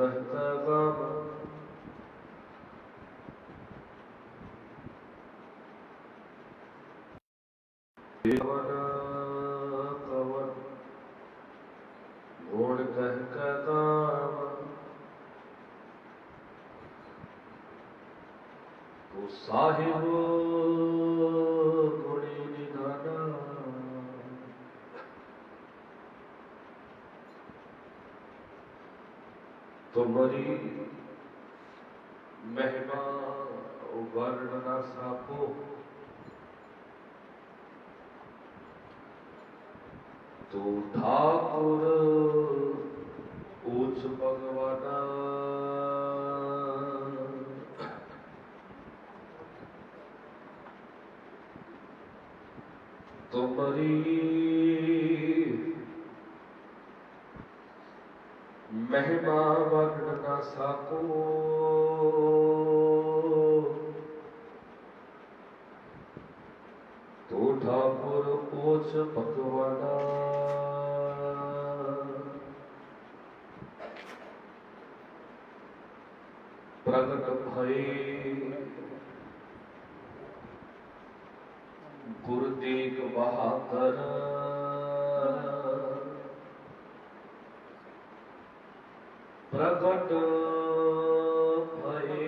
कहता गावा देवना कवन गुण कहता गावा तो साहिब गुणी निधाना तुम्हारी महिमा वर्ण न साको तो ठाकुर ऊंच भगवाना तुम्हारी महिमा वर्ण न साको तो ठाकुर ऊंच भगवाना प्रगट भये गुरु तेग बहादुर प्रगट भये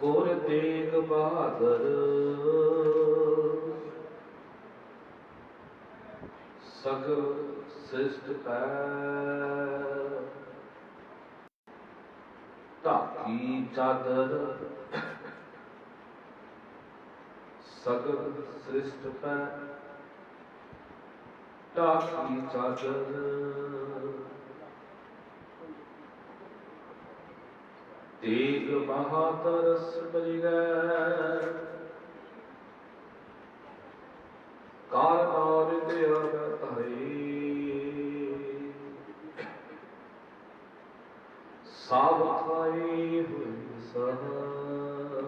गुरु तेग बहादुर सगल श्रेष्ठ ढाकी चादर सगल श्रेष्ठ ढाकी चादर तेग बहादुर सिमरिया कारनार साब खाई हुई सहाय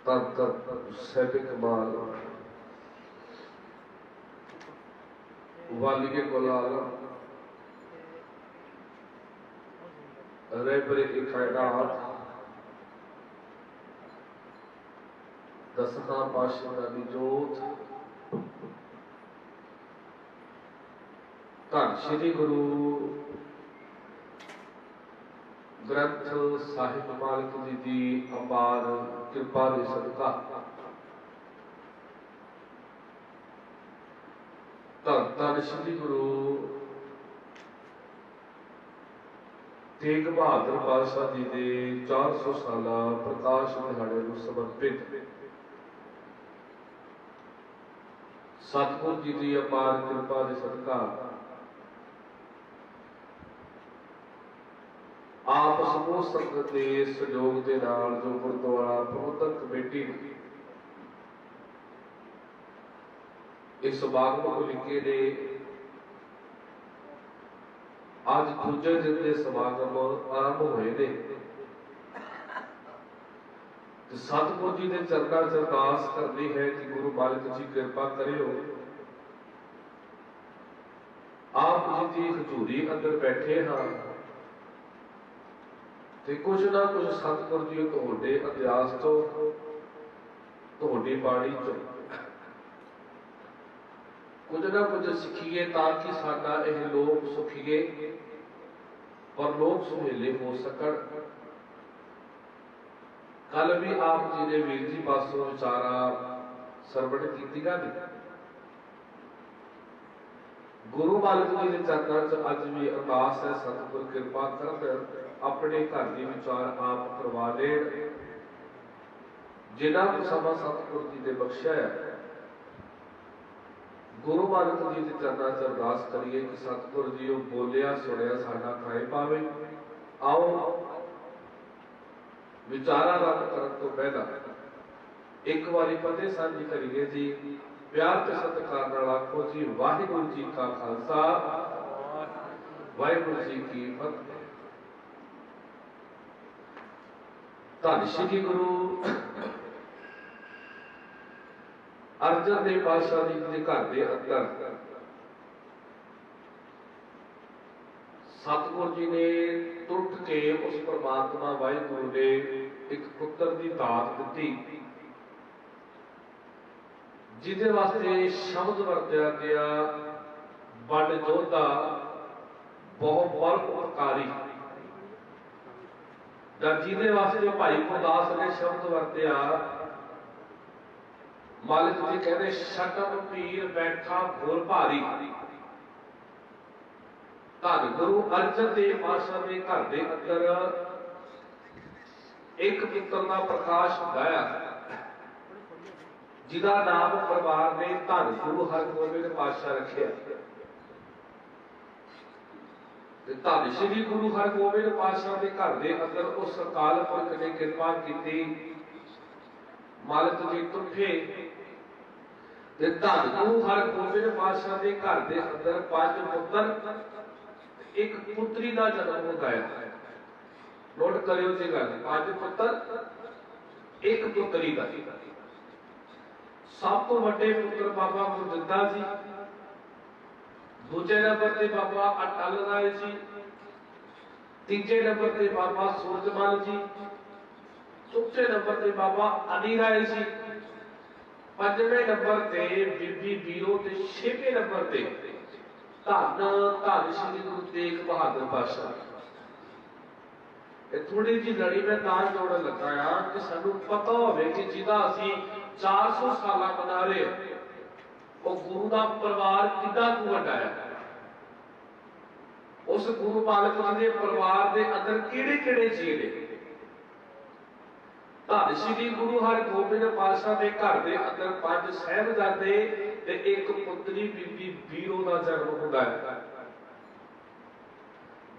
तब कमाल वाली के कोलाल रेबरे की खैरात दसना पातशाह की जोत धन श्री गुरु ग्रंथ साहिब मालिक जी की अपार कृपा के सदका धन धन श्री गुरु तेग बहादुर पातशाह जी के 400 साला प्रकाश दिहाड़े को समर्पित सतगुरु जी की अपार कृपा के सदका आप समूह संगत के सहयोग के नाल जो गुरुद्वारा प्रबंधक कमेटी इस समागम को लिखे ने आज दूजे दिन के समागम आरंभ हुए ने सतगुरु जी ने चरणों च अरदास करनी है कि गुरु मालिक जी कृपा करियो आप जी की हजूरी अंदर बैठे हाँ ते कुछ ना कुछ सतगुरु जी तुहाडे इतिहास तो तुहाडी बाणी चो कुछ ना कुछ सीखिए ताकि साडा यह लोक सुखीए पर लोक सुहेले हो सकन। कल भी आप जी ने वीर जी पासों विचारा सरवण कीतियां ने गुरु मालिक जी के चरणों च अज भी अरदास है सतगुरु कृपा कर अपने घर के विचार आप करवा लेण जिन्ना को समा सतगुरु जी ने बख्शिया है गुरु मालिक जी के चरणों च अरदास करिए कि सतगुरु जी बोलिया सुनिया साडा कायम पावे। आओ विचारा रब करन तो पहला एक बारी फतेह साझी करिए जी प्यार ते सत्कार नाल आखो जी वाहिगुरु जी का खालसा वाहिगुरु जी की फतेह। धन श्री गुरु अर्जन देव पातशाह जी के घर के अंदर सतगुरु जी ने टुट के उस परमात्मा वाहिगुरु ने एक पुत्र की दात दी, जिहदे वास्ते शब्द वरत्या गया बड़ जोधा, बहुत बड़ उपकारी। जिहदे वास्ते भाई गुरदास ने शब्द वरत्या, मालिक जी कहते शकम पीर बैठा घोर भारी। धन गुरु अर्जन देव पातशाह के घर के अंदर एक पुत्र का प्रकाश होया, जिसका नाम परिवार ने धन गुरु हरगोबिंद पातशाह रखिया। धन श्री गुरु हरगोबिंद पातशाह के घर के अंदर उस अकाल पुरख ने कृपा की, मालिक जी तुठे। धन गुरु हरगोबिंद पातशाह के घर के अंदर 5 पुत्र एक पुत्री का जन्म हो गया। नोट करियो जी गल, 5 पुत्र एक पुत्री का। सब तो बड़े पुत्र बाबा गुरदित्ता जी, दूजे नंबर ते बाबा अटल राय जी, तीजे नंबर ते बाबा सूरजमल जी, चौथे नंबर ते बाबा अली राय जी, 5वें नंबर ते बीबी बीरो ते 6वें नंबर ते धन धन श्री गुरु तेग बहादुर पातशाह। थोड़ी जी लड़ी मैं तां जोड़न लगा हां कि सानू पता होवे कि जिदा असी 400 साल मना रहे वो गुरु का परिवार कितना कु वड्डा है। उस गुरु मालिक जी के परिवार के अंदर किहड़े किहड़े जी ने। धन श्री गुरु हरगोबिंद पातशाह के घर के अंदर 5 साहिबजादे ते एक पुत्री बीबी बीरो का जन्म होता है।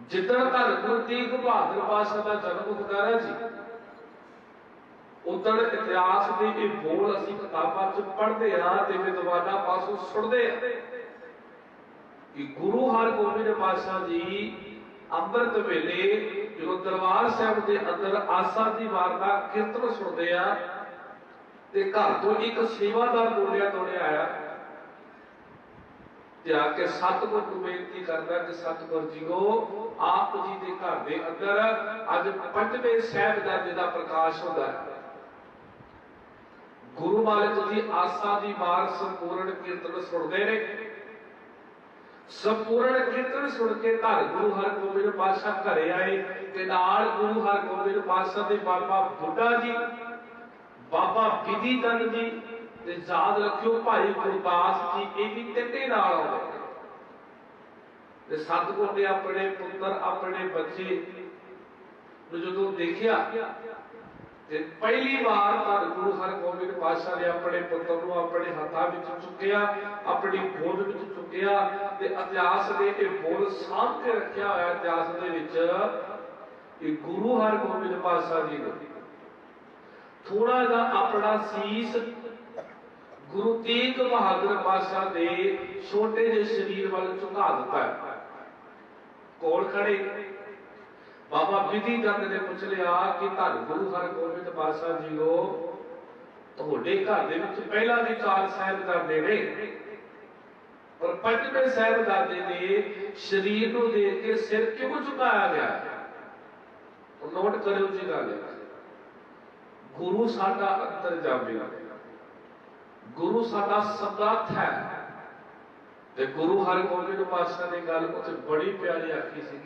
जिदन धन गुरु तेग बहादुर पातशाह का जन्म होता है जी, उदन इतिहास के ये बोल असी किताबां च पढ़ते हाँ ते विद्वानां पासों सुनते हैं कि गुरु हरगोबिंद पातशाह जी अंमृत वेले जो दरबार साहब के अंदर आसा की वार का कीर्तन सुनते हैं ते घर तो एक सेवादार बोलिया तोड़े आया ते आके सतगुर को बेनती करता कि सतगुर जी को आप जी के घर के अंदर अज 5वें साहिबजादे का प्रकाश होता है। गुरु मालिक जी आसा की वार संपूर्ण कीर्तन सुनते हैं। संपूर्ण कीर्तन सुन के धन गुरु हरगोबिंद पातशाह घरे आए ते नाल गुरु हरगोबिंद पातशाह दे बाबा बुड्ढा जी, बाबा विधि चंद जी ते याद रखियो भाई गुरदास जी, ये भी तिन्ने नाल आउंदे ते सतगुर ने अपने पुत्र अपने बच्चे जो देखिया ते पहली बार धन गुरु हरगोबिंद पातशाह ने अपने पुत्र को अपने हाथों में चुकिया, अपनी गोद में चुकिया ते इतिहास ने ये बोल साम के रखा होया। इतिहास दे विच गुरु हरगोबिंद पातशाह जी ने थोड़ा जा अपना सीस गुरु तेग बहादुर पातशाह दे छोटे जे शरीर वाल झुका दिता है। कोल खड़े बाबा विधि चंद ने पूछ लिया कि धन गुरु हरगोबिंद पातशाह जी को तुहाडे घर दे विच पहला भी 4 साहिबजादे ने, पर 5वें साहिबजादे ने शरीर को देख के सिर क्यों झुकाया गया। नोट करो जी गल, गुरु साडा अंतरजामी, गुरु साडा समर्थ है। ते गुरु हरगोबिंद पातशाह ने गल उत्ते बड़ी प्यारी आखी सी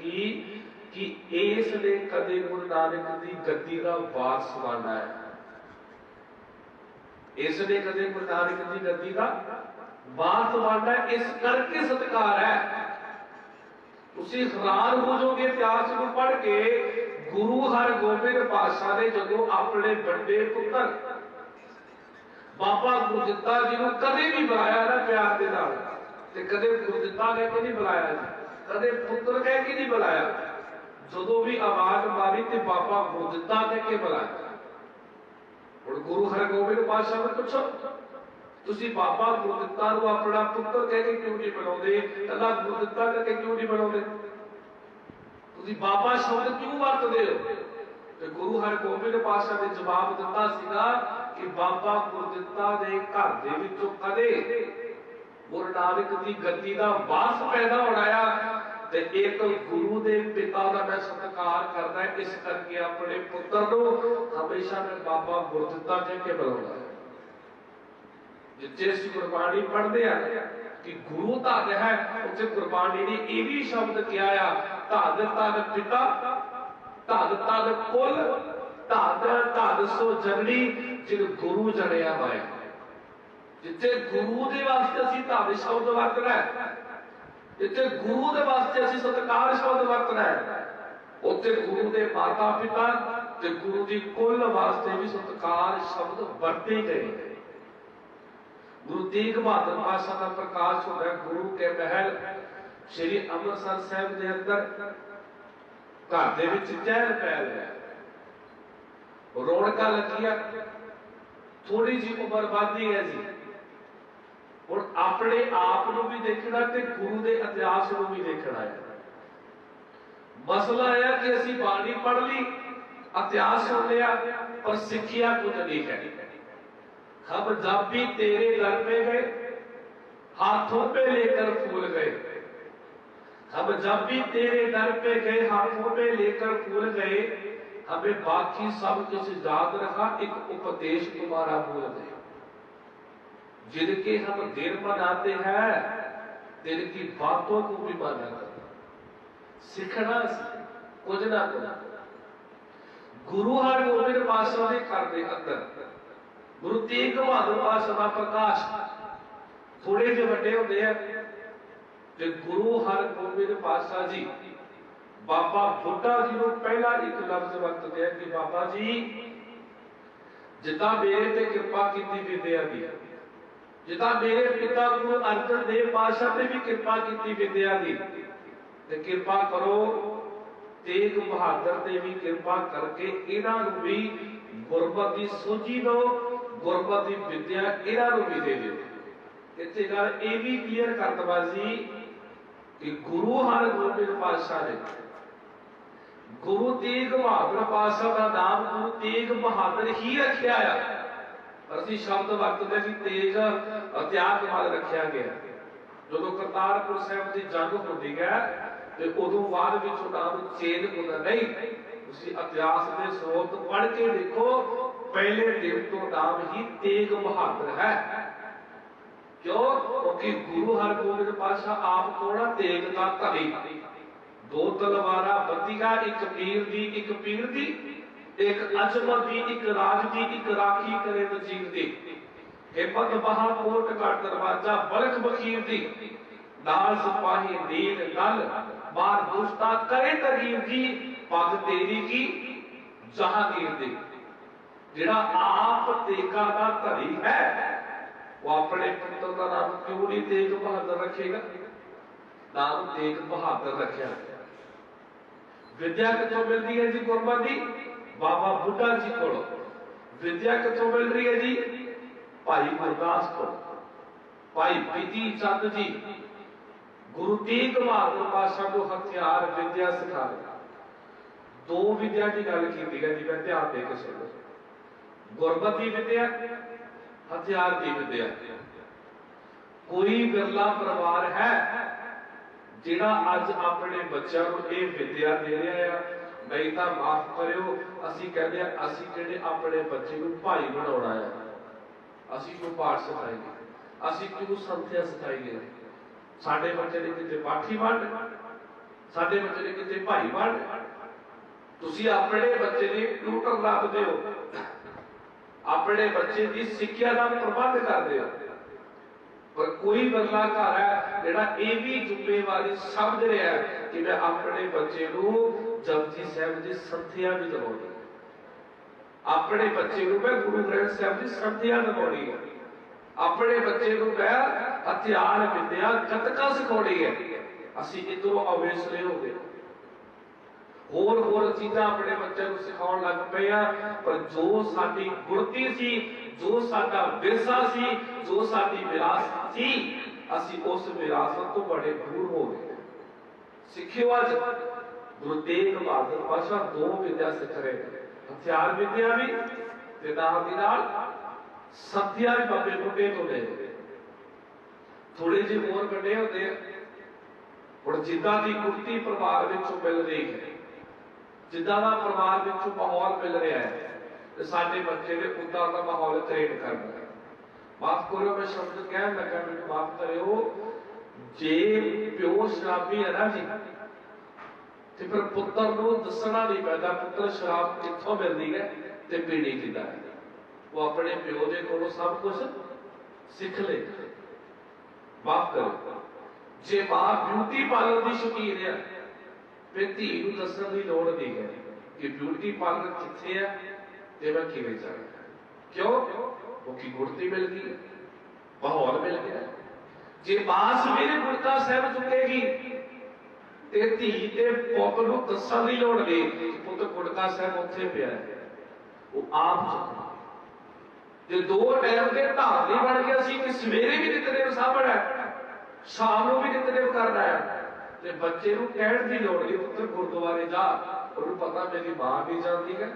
कि इसने कदे गुरु नानक की गद्दी का वारस बनना है। इसने कदे गुरु नानक की गद्दी का वारस बनना है, इस करके सत्कार है। तुसी हैरान हो जाओगे इतिहास को पढ़ के। गुरु हरगोबिंद पातशाह ने जो अपने बड़े पुत्र बाबा गुरदित्ता जी को कदे भी बुलाया ना प्यार के नाल, ते कदे गुरदित्ता कह के नहीं बुलाया, कदे पुत्र कह के नहीं बुलाया। जो भी आवाज मारी ते बाबा गुरदित्ता कह के बुलाया। और गुरु हरगोबिंद पातशाह ने पूछो तुसी बाबा गुरदित्ता को अपना पुत्र कह के क्यों नहीं बुलाते, कला गुरदित्ता कह के क्यों नहीं बुलाते, तुसी बाबा शब्द क्यों वरतदे हो। ते गुरु हरगोबिंद पातशाह ने जवाब दिता सीगा कि बाबा गुरदित्ता दे घर दे विचों कदे गुरु नानक दी गद्दी दा वास पैदा होना आ ते एक गुरु दे पिता दा मैं सत्कार करदा है, इस करके अपने पुत्र नूं हमेशा मैं बाबा गुरदित्ता कह के बुलाउंदा है। जिथे असीं गुरबाणी पढ़दे आ कि गुरु धन है, उत्थे गुरबाणी ने ये भी शब्द कहा आ, धन धन पिता धन धन कुल धन धन सो जननी जिन गुरु जनिया होया। जिथे गुरु दे वास्ते असीं धन शब्द वरतना है, जिथे गुरु दे वास्ते असीं सत्कार शब्द वरतना है, उत्थे गुरु दे माता पिता ते गुरु दी कुल वास्ते भी सत्कार शब्द वरते गए। गुरु तेग बहादुर पातशाह का प्रकाश हो रहा है गुरु के महल श्री अमृतसर साहिब के अंदर। घर दे विच चहल पहल है, रौनक लगिया, थोड़ी जी उम्र बढ़ती है जी। हुण अपने आप नूं भी देखना ते गुरु के इतिहास नूं भी देखना है। मसला है कि असीं बाणी पढ़ ली, इतिहास सुन लिया, पर सिक्खिया कुछ नहीं है। हम जब भी तेरे दर पे गए हाथों पे लेकर फूल गए, हम जब भी तेरे दर पे गए हाथों पे लेकर फूल गए, हमें बाकी सब कुछ याद रखा, एक उपदेश तुम्हारा भूल गए। जिनके हम दिन मनाते हैं दिन की बातों को भी माना करना सीखना कुछ ना कुछ। गुरु हरगोबिंद पातशाह के घर के अंदर गुरु तेग बहादुर पातशाह का प्रकाश थोड़े जे वड्डे होंदे आ ते गुरु हरगोबिंद पातशाह जी बाबा बुड्ढा जी को पहला एक लफ्ज वरतदे हैं कि बाबा जी जिदा मेरे ते कृपा की विद्या दी, जिदा मेरे पिता गुरु अर्जन देव पातशाह ने भी कृपा की विद्या दी, ते कृपा करो तेग बहादुर ने भी कृपा करके इन्हां नूं भी गुरबत की सोझी दो, गुरबत की विद्या इन्हां नूं भी दे दिओ। इत्थे गल ये भी क्लीयर कर दवां जी कि गुरु हरगोबिंद पातशाह ने गुरु तेग बहादुर पातशाह का नाम गुरु तेग बहादुर ही रखिया आ। असीं शब्द वरतदे कि तेग त्याग वाल रखिया गया। जो करतारपुर साहिब की जंग होती है तो उदों बाद विचों नाम चेंज होता नहीं। उसी इतिहास के स्रोत पढ़ के देखो, पहले दिन तो नाम ही तेग बहादुर है। क्यों? क्योंकि गुरु हरगोबिंद पातशाह आप कौन? तेग का धनी। दो तलवारा बत्तियां, एक पीर दी एक पीर दी, एक अजमत दी एक राज दी, एक राखी करे वजीर दी, हिम्मत बहा कोट का दरवाजा बलख बखीर दी, नाल सिपाही नील नल मार दुष्टा करे तगीर दी, पग तेरी की जहांगीर दी। जिहड़ा आप तेगा दा धनी है वो अपने पुत्र का नाम क्यों नहीं तेग बहादुर रखेगा? नाम तेग बहादुर रखा। विद्या कितों मिलती है जी? गुरबाणी दी बाबा बुड्ढा जी को। विद्या कितों मिल रही है जी? भाई गुरदास को, भाई बिधि चंद जी गुरु तेग बहादुर पातशाह को हथियार विद्या सिखा रहे। दो विद्या की गल की जी, मैं ध्यान दे के सुनो। गुरबती विद्या, हथियार की विद्या। कोई बिरला परिवार है जिहड़ा अज अपने बच्चों को यह विद्या दे रहा है। नहीं तो माफ करियो, असीं कहते हैं असीं जिहड़े अपने बच्चे को भाई बनाउणा है, असीं क्यों पाठ सिखाएंगे, असीं क्यों संथिया सिखाएंगे? साडे बच्चे ने किते पाठी बन, साडे बच्चे ने किते भाई बन। तुसीं अपने बच्चे की ट्यूटर लाभदे हो, अपने बच्चे की सिक्ख्या का प्रबंध करते हो, पर कोई बदला घर है जिहड़ा ये भी जिम्मेवारी समझ रहा है कि मैं अपने बच्चे को जपजी साहिब की संथिया भी दिवाउणी, अपने बच्चे को मैं गुरु ग्रंथ साहिब की संथिया दिवाउणी है, अपने बच्चे को मैं हथियार विद्या गतका सिखाउणी है। असीं इधरों अवेसले हो गए, होर होर चीज़ां अपने बच्चे को सिखाउण लग पए आ, पर जो साडी गुरती सी, जो साडा विरसा सी, जो साडी विरासत सी, असीं उस विरासत तो बड़े दूर हो गए। सिखियो अज गुरु तेग बहादुर पातशाह दो विद्या सिख रहे, हथियार विद्या भी ते नाल दी नाल सत्या भी बाबे बुढ़े तो ले थोड़े जे मोर कटे होते और जिदा की गुरती परिवार मिल रही है, जिदा का परिवार माहौल मिल रहा है, तो साडे बच्चे ने उदा का माहौल क्रिएट करना है। माफ करो मैं शब्द कह लगा, मैं माफ करो, जे प्यो शराबी है ना जी, तो फिर पुत्र को दसना नहीं पैदा पुत्र शराब कितों मिलती है ते पीनी किदा है। वो अपने प्यो के कोलों सब कुछ सीख ले। माफ करो, जे मां ब्यूटी पार्लर की शौकीन है फिर धी को दसन की लोड़ नहीं है कि ब्यूटी पार्लर कितने है ते मैं किवें जाना। क्यों? क्योंकि गुरती मिल गई, माहौल मिल गया। जे मां सवेरे गुरता साहब चुकेगी ते धी ते पुत नूं दसन की लोड़ नहीं, पुत गुरता साहब उत्थे पिया है, वो आप चुकना। जो दो टाइम के धार नहीं बन गया सी कि सवेरे भी नितनेम सांभना है, शाम को भी नितनेम करना है, ते बच्चे नूं कहण दी लोड़ नहीं, पुत्र गुरुद्वारे जा। उन्हें पता मेरी मां भी जाती है,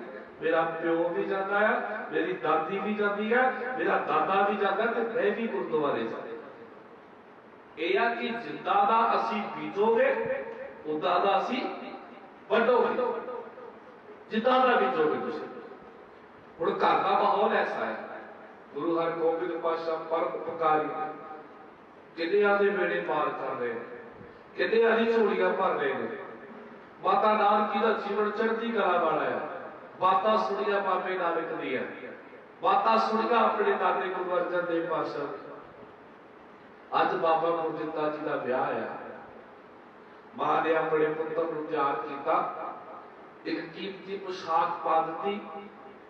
मेरा प्यो भी जाता है, मेरी दादी भी जाती है, मेरा दादा भी जाता है, तो मैं भी गुरुद्वारे जाता। यह है कि जिद्दां दा असीं बीजोगे उदां दा असीं वढोगे, जिद्दां दा बीजोगे तुसीं। हुण घर का माहौल ऐसा है, गुरु हरगोबिंद पातशाह परम उपकारी किन्नियां दे बेड़े पार कर रहे हैं, किन्नियां दी झोलियां भर रहे हैं। माता नानकी दा जीवन चढ़ती कला वाला है। बातां सुनिया बाबे नानक दी है, बातां सुनिया अपने दादे गुरु अर्जन देव पातशाह। अज बाबा गुरदित्ता जी का ब्याह है, मां ने अपने पुत्र को तैयार किया, एक कीमती पोशाक पा दी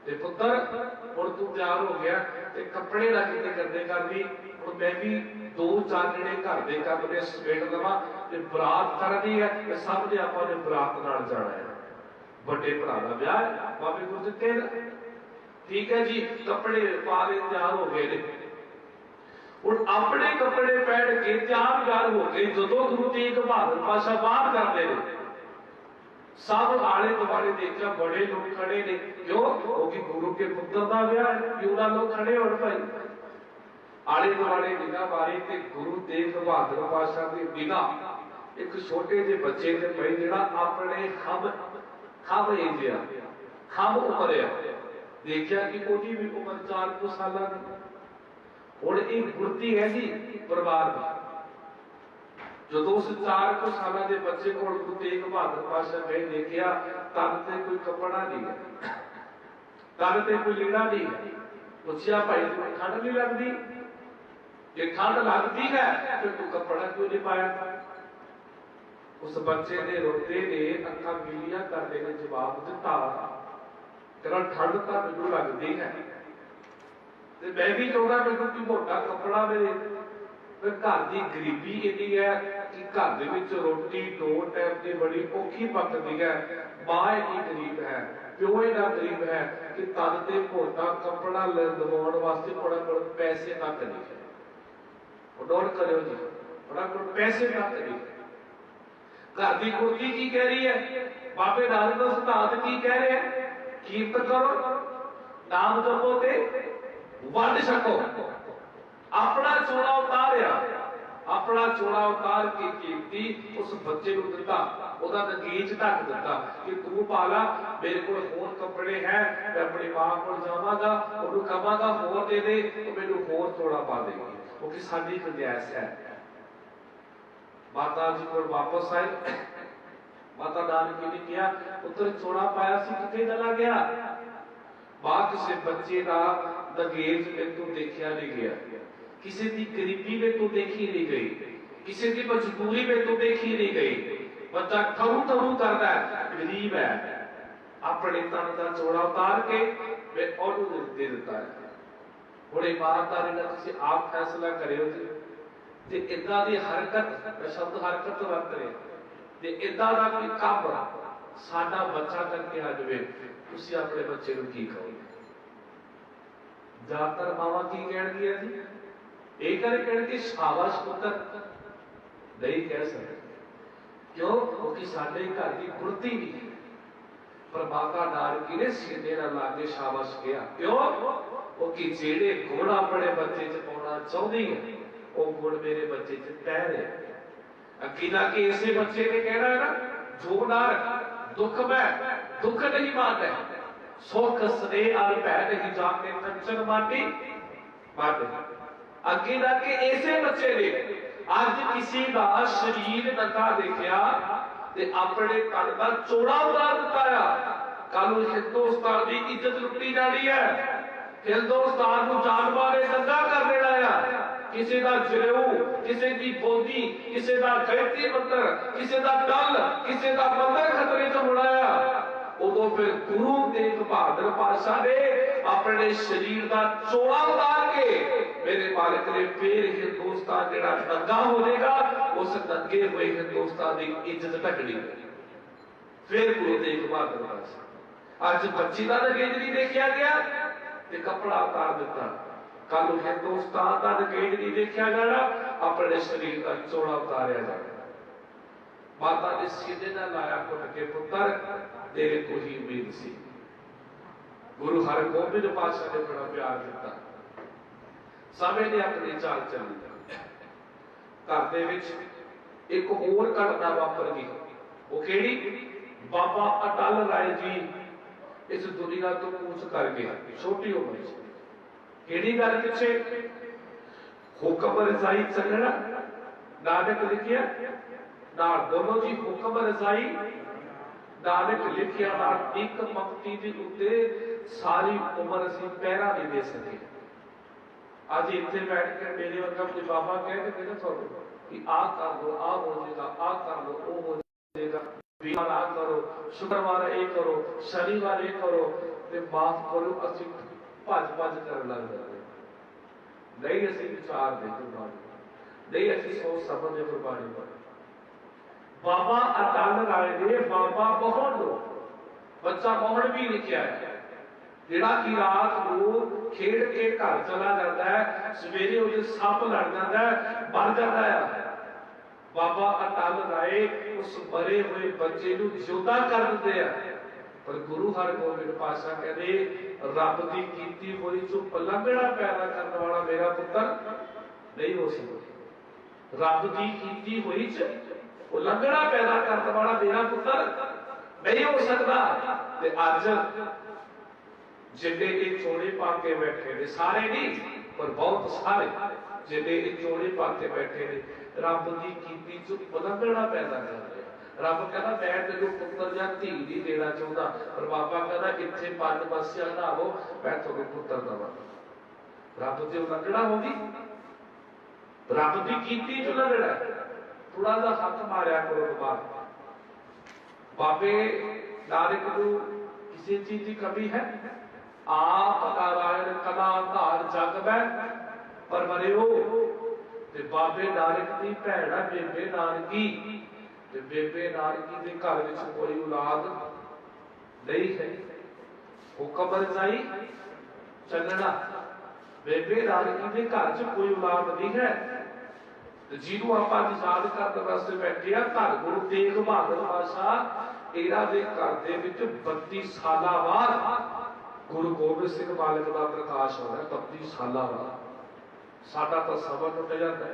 ते पुत्र हुण तू तैयार हो गया ते कपड़े ला के गंदे कर दी, हुण मैं भी दो चार जने घर दे कपड़े समेट लवां ते बरात करनी है ते सब ने आपां ने बरात नाल जाना है। बड़े भरा दा ब्याह है बाबे गुरदित्ते दा, ठीक है जी। कपड़े पा के तैयार हो गए ने, हुण अपने कपड़े पहन के तैयार हो गए। जदों गुरु तेग बहादुर पातशाह बात करते हैं, सब आले दुआले देखा बड़े लोग खड़े ने। क्यों? क्योंकि गुरु के पुत्र का ब्याह है, क्यों ना लोग खड़े हो भाई। आले दुआले निगाह मारी ते गुरु तेग बहादुर पातशाह की निगाह एक छोटे जे बच्चे ते पई, जिहड़ा अपने खब एजिया खब उम्र है। देखिया कि ओदी भी उम्र 4 साल की। हुण एक गुरती है जी परिवार की। जो उस 4 साल के बच्चे को गुरु तेग बहादुर पातशाह गए, देखिया तन ते कोई कपड़ा नहीं है, तन ते कोई लीड़ा नहीं है। पूछया भाई तुम्हें ठंड नहीं लगती? जे ठंड लगती है फिर तू कपड़ा क्यों नहीं पाया? उस बच्चे ने रोते ने अखा गीलियां करते ने जवाब दिता, तेरा ठंड तो मैनू लगती है ते मैं भी चाहता मैनू कोई मोटा कपड़ा मेरे। फिर घर की गरीबी इन्नी है कि घर दे विच रोटी 2 टाइम की बड़ी औखी पकदी है। मां इन्नी गरीब है, प्यो इन्ना गरीब है कि तन ते मोटा कपड़ा लवाउण वास्ते बड़ा बड़ा पैसे तक नहीं है। नोट करो जी, बड़ा बड़ा पैसे तक नहीं है। घर की कुर्ती की कह रही है, बाबे नानक का सिद्धांत की कह रहे हैं, कीर्तन करो, नाम जपो ते वंड छको। अपना चोला उतारिया, अपना चोला उतार के कीर्ति उस बच्चे को दिता, ओदा नगीज ढक दिता कि तू पाला, मेरे को होर कपड़े हैं, मैं अपनी मां को जावांगा, उन्हें कहांगा होर दे दे, तो मैनू होर चोला पा देगी, क्योंकि साडी गुंजाइश है। माता जी को वापस आए, माता नानकी ने कहा पुत्र चोला पाया सी किथे चला गया? मां किसी बच्चे का दगेज में तू देखा नहीं गया, किसी की गरीबी में तू देखी नहीं गई, किसी की मजबूरी में तू देखी नहीं गई। बच्चा ठरू ठरू करता है, गरीब है, अपने तन का चोला उतार के मैं ओनू दे देता है। हुण ईमानदारी नाल तुसीं आप फैसला करियो जी, जे इदां दी हरकत, मैं शब्द हरकत वरत रहे, जे इदां दा कोई काम साडा बच्चा करके आ जावे, तुसीं अपने बच्चे नूं की कहोगे? ज्यादातर मावां की कहणगियां जी, ਇਹ ਕਰ ਕਹਿਣਗੇ ਸ਼ਾਬਾਸ਼ ਪੁੱਤਰ, नहीं कह सकते। क्यों? क्योंकि साडे घर की गुरती नहीं, पर माता नानकी ने सीने नाल ला के शाबाश किया। क्यों? ਉਹ ਕਿ ਜਿਹੜੇ ਗੁਣ ਆਪਣੇ ਬੱਚੇ 'ਚ ਪਾਉਣਾ ਚਾਹੁੰਦੀ ਹੈ ਉਹ ਗੁਣ ਮੇਰੇ ਬੱਚੇ 'ਚ ਪੈ ਰਹੇ। ਅੱਗੇ ਨਾ ਕਿ ਇਸੇ ਬੱਚੇ ਨੇ ਕਹਿਣਾ ਹੈ ਨਾ, ਜੋ ਨਾਰ ਦੁੱਖ ਮੈਂ ਦੁੱਖ ਨਹੀਂ ਮਾਨੈ, ਸੁਖ ਸਨੇਹ ਅਰ ਭੈ ਨਹੀਂ ਜਾਣੇ, ਕੰਚਨ ਮਾਟੀ ਮਾਟੇ। ਅੱਗੇ ਨਾ ਕਿ ਇਸੇ ਬੱਚੇ ਨੇ ਅੱਜ ਕਿਸੇ ਦਾ ਸਰੀਰ ਨੰਗਾ ਦੇਖਿਆ ਤੇ ਆਪਣੇ ਕੰਨ ਦਾ ਚੋੜਾ ਉਤਾਰ ਦਿੱਤਾ ਆ। ਕੱਲ ਨੂੰ ਹਿੰਦੁਸਤਾਨ ਦੀ ਇੱਜ਼ਤ ਲੁੱਟੀ ਜਾਣੀ ਹੈ, ਹਿੰਦੁਸਤਾਨ ਨੂੰ ਜਾਨਵਾਰੇ ਦੰਗਾ ਕਰ ਦੇਣਾ ਆ। ਕਿਸੇ ਦਾ ਜਰੇਊ, ਕਿਸੇ ਦੀ ਬੋਦੀ, ਕਿਸੇ ਦਾ ਗਾਇਤਰੀ ਮੰਤਰ, ਕਿਸੇ ਦਾ ਦਲ, ਕਿਸੇ ਦਾ ਮੰਦਰ ਖਤਰੇ 'ਚ ਹੋਣਾ ਆ। ਉਦੋਂ ਫਿਰ ਗੁਰੂ ਤੇਗ ਬਹਾਦਰ ਪਾਤਸ਼ਾਹ ਨੇ ਆਪਣੇ ਸਰੀਰ ਦਾ ਚੋਲਾ ਉਤਾਰ ਕੇ ਮੇਰੇ ਮਾਲਕ ਨੇ ਫੇਰ ਹਿੰਦੁਸਤਾਨ ਜਿਹੜਾ ਦੰਗਾ ਹੋ ਜਾਏਗਾ, ਉਸ ਦੰਗੇ ਹੋਏ ਹਿੰਦੁਸਤਾਨ ਦੀ ਇੱਜ਼ਤ ਢਕਣੀ। ਫਿਰ ਗੁਰੂ ਤੇਗ ਬਹਾਦਰ ਪਾਤਸ਼ਾਹ ਅੱਜ ਬੱਚੀ ਦਾ ਨਗੇਜ ਨਹੀਂ ਦੇਖਿਆ ਗਿਆ ਤੇ ਕੱਪੜਾ ਉਤਾਰ ਦਿੱਤਾ। ਕੱਲ ਨੂੰ ਹਿੰਦੁਸਤਾਨ ਦਾ ਨਗੇਜ ਨਹੀਂ ਦੇਖਿਆ ਜਾਣਾ, ਆਪਣੇ ਸਰੀਰ ਦਾ ਚੋਲਾ ਉਤਾਰਿਆ ਜਾਣਾ। ਮਾਤਾ ਨੇ ਸੀਨੇ ਨਾਲ ਲਾਇਆ ਘੁੱਟ ਕੇ, ਪੁੱਤਰ ਤੇਰੇ ਤੋਂ ਹੀ ਉਮੀਦ ਸੀ। ਗੁਰੂ ਹਰਗੋਬਿੰਦ ਪਾਤਸ਼ਾਹ ਨੇ ਬੜਾ ਪਿਆਰ ਦਿੱਤਾ। ਸਮੇਂ ਨੇ ਆਪਣੀ ਚਾਲ ਚੱਲੀ। ਘਰ ਦੇ ਵਿੱਚ ਇੱਕ ਹੋਰ ਘਟਨਾ ਵਾਪਰ ਗਈ। ਉਹ ਕਿਹੜੀ? ਬਾਬਾ ਅਟਲ ਰਾਏ ਜੀ ਇਸ ਦੁਨੀਆ ਤੋਂ ਕੂਚ ਕਰ ਗਏ ਛੋਟੀ ਉਮਰ ਵਿੱਚ। ਕਿਹੜੀ ਗੱਲ ਪਿੱਛੇ? ਹੁਕਮ ਰਜ਼ਾਈ ਚੱਲਣਾ, ਨਾਨਕ ਲਿਖਿਆ ਨਾਲ ਦੋਨੋਂ ਜੀ, ਹੁਕਮ ਰਜ਼ਾਈ ਨਾਨਕ ਲਿਖਿਆ ਨਾਲ ਇੱਕ ਪੰਕਤੀ ਦੇ ਉੱਤੇ ਸਾਰੀ ਉਮਰ ਅਸੀਂ ਪਹਿਰਾ ਨਹੀਂ ਦੇ ਸਕੇ। ਅੱਜ ਇੱਥੇ ਬੈਠ ਕੇ ਮੇਰੇ ਵਰਗਾ ਕੋਈ ਬਾਬਾ ਕਹਿ ਕੇ ਨਾ ਤੁਹਾਨੂੰ ਕਿ ਆਹ ਕਰ ਲੋ, ਆਹ ਹੋ ਜਾਏਗਾ, ਆਹ ਕਰ ਲੋ, ਉਹ ਹੋ ਜਾਏਗਾ, ਵੀਰਵਾਰ ਆਹ ਕਰੋ, ਸ਼ੁੱਕਰਵਾਰ ਇਹ ਕਰੋ, ਸ਼ਨੀਵਾਰ ਇਹ ਕਰੋ, ਤੇ ਮਾਫ ਕਰੋ ਅਸੀਂ ਭੱਜ ਕਰਨ ਲੱਗ ਜਾਂਦੇ। ਨਹੀਂ ਅਸੀਂ ਵਿਚਾਰ ਦੇ ਗੁਰਬਾਣੀ, ਨਹੀਂ ਅਸੀਂ ਸੋਚ ਸਮਝਦੇ ਗੁਰਬਾਣੀ ਪਰ। ਬਾਬਾ ਅਟਲ ਰਾਏ ਨੇ ਬਾਬਾ ਬਹੁਣ ਨੂੰ, ਬੱਚਾ ਬਹੁਣ ਵੀ ਲਿਖਿਆ ਹੈ, ਜਿਹੜਾ ਕਿ ਰਾਤ ਨੂੰ ਖੇਡ ਕੇ ਘਰ ਚਲਾ ਜਾਂਦਾ ਹੈ, ਸਵੇਰੇ ਉਹਦੇ ਸੱਪ ਲੜ ਜਾਂਦਾ ਹੈ, ਮਰ ਜਾਂਦਾ ਹੈ। ਬਾਬਾ ਅਟਲ ਰਾਏ ਉਸ ਮਰੇ ਹੋਏ ਬੱਚੇ ਨੂੰ ਜਿਉਂਦਾ ਕਰ ਦਿੰਦੇ ਆ। ਪਰ ਗੁਰੂ ਹਰਗੋਬਿੰਦ ਪਾਤਸ਼ਾਹ ਕਹਿੰਦੇ ਰੱਬ ਦੀ ਕੀਤੀ ਹੋਈ ਜੋ ਉਲੰਘਣਾ ਪੈਦਾ ਕਰਨ ਵਾਲਾ ਮੇਰਾ ਪੁੱਤਰ ਨਹੀਂ ਹੋ ਸਕਦਾ। ਰੱਬ ਦੀ ਕੀਤੀ ਹੋਈ ਚ ਉਲੰਘਣਾ ਪੈਦਾ ਕਰਨ ਵਾਲਾ ਮੇਰਾ ਪੁੱਤਰ ਨਹੀਂ ਹੋ ਸਕਦਾ। ਤੇ ਅੱਜ ਜਿੰਨੇ ਇਹ ਚੋੜੇ ਪਾ ਕੇ ਬੈਠੇ ਨੇ, ਸਾਰੇ ਨਹੀਂ ਪਰ ਬਹੁਤ ਸਾਰੇ ਜਿੰਨੇ ਇਹ ਚੋੜੇ ਪਾ ਕੇ ਬੈਠੇ ਨੇ, ਰੱਬ ਦੀ ਕੀਤੀ ਚ ਉਲੰਘਣਾ ਪੈਦਾ ਕਰ ਰਹੇ। ਰੱਬ ਕਹਿੰਦਾ ਮੈਂ ਤੈਨੂੰ ਪੁੱਤਰ ਜਾਂ ਧੀ ਨਹੀਂ ਦੇਣਾ ਚਾਹੁੰਦਾ, ਪਰ ਬਾਬਾ ਕਹਿੰਦਾ ਇੱਥੇ 5 ਪਾਸਿਆਂ ਹਟਾਵੋ, ਮੈਂ ਤੁਹਾਨੂੰ ਪੁੱਤਰ ਦੇਵਾਂ। ਰੱਬ ਤੇ ਉਲੰਘਣਾ ਹੋ ਗਈ, ਰੱਬ ਦੀ ਕੀਤੀ ਚ ਉਲੰਘਣਾ। ਥੋੜਾ ਜਿਹਾ ਹੱਥ ਮਾਰਿਆ ਕਰੋ ਬਾਬਾ। ਬਾਬੇ ਨਾਨਕ ਨੂੰ ਕਿਸੇ ਚੀਜ਼ ਦੀ ਕਮੀ ਹੈ? ਆਪ ਨਾਰਾਇਣ ਕਲਾ ਧਾਰ ਜਗ ਮੈਂ ਪਰ ਮਰਿਓ। ਤੇ ਬਾਬੇ ਨਾਨਕ ਦੀ ਭੈਣ ਹੈ ਬੇਬੇ ਨਾਨਕੀ, ਤੇ ਬੇਬੇ ਨਾਨਕੀ ਦੇ ਘਰ ਵਿੱਚ ਕੋਈ ਔਲਾਦ ਨਹੀਂ ਹੈ। ਹੁਕਮ ਰਜ਼ਾਈ ਚੱਲਣਾ, ਬੇਬੇ ਨਾਨਕੀ ਦੇ ਘਰ 'ਚ ਕੋਈ ਔਲਾਦ ਨਹੀਂ ਹੈ। ਤੇ ਜਿਹਨੂੰ ਆਪਾਂ ਯਾਦ ਕਰਨ ਵਾਸਤੇ ਬੈਠੇ ਆ, ਧੰਨ ਗੁਰੂ ਤੇਗ ਬਹਾਦਰ ਪਾਤਸ਼ਾਹ, ਇਹਨਾਂ ਦੇ ਘਰ ਦੇ ਵਿੱਚ 32 ਸਾਲਾਂ ਬਾਅਦ ਗੁਰੂ ਗੋਬਿੰਦ ਸਿੰਘ ਮਾਲਕ ਦਾ ਪ੍ਰਕਾਸ਼ ਹੋਣਾ। 32 ਸਾਲਾਂ ਬਾਅਦ। ਸਾਡਾ ਤਾਂ ਸਬਰ ਟੁੱਟ ਜਾਂਦਾ ਹੈ।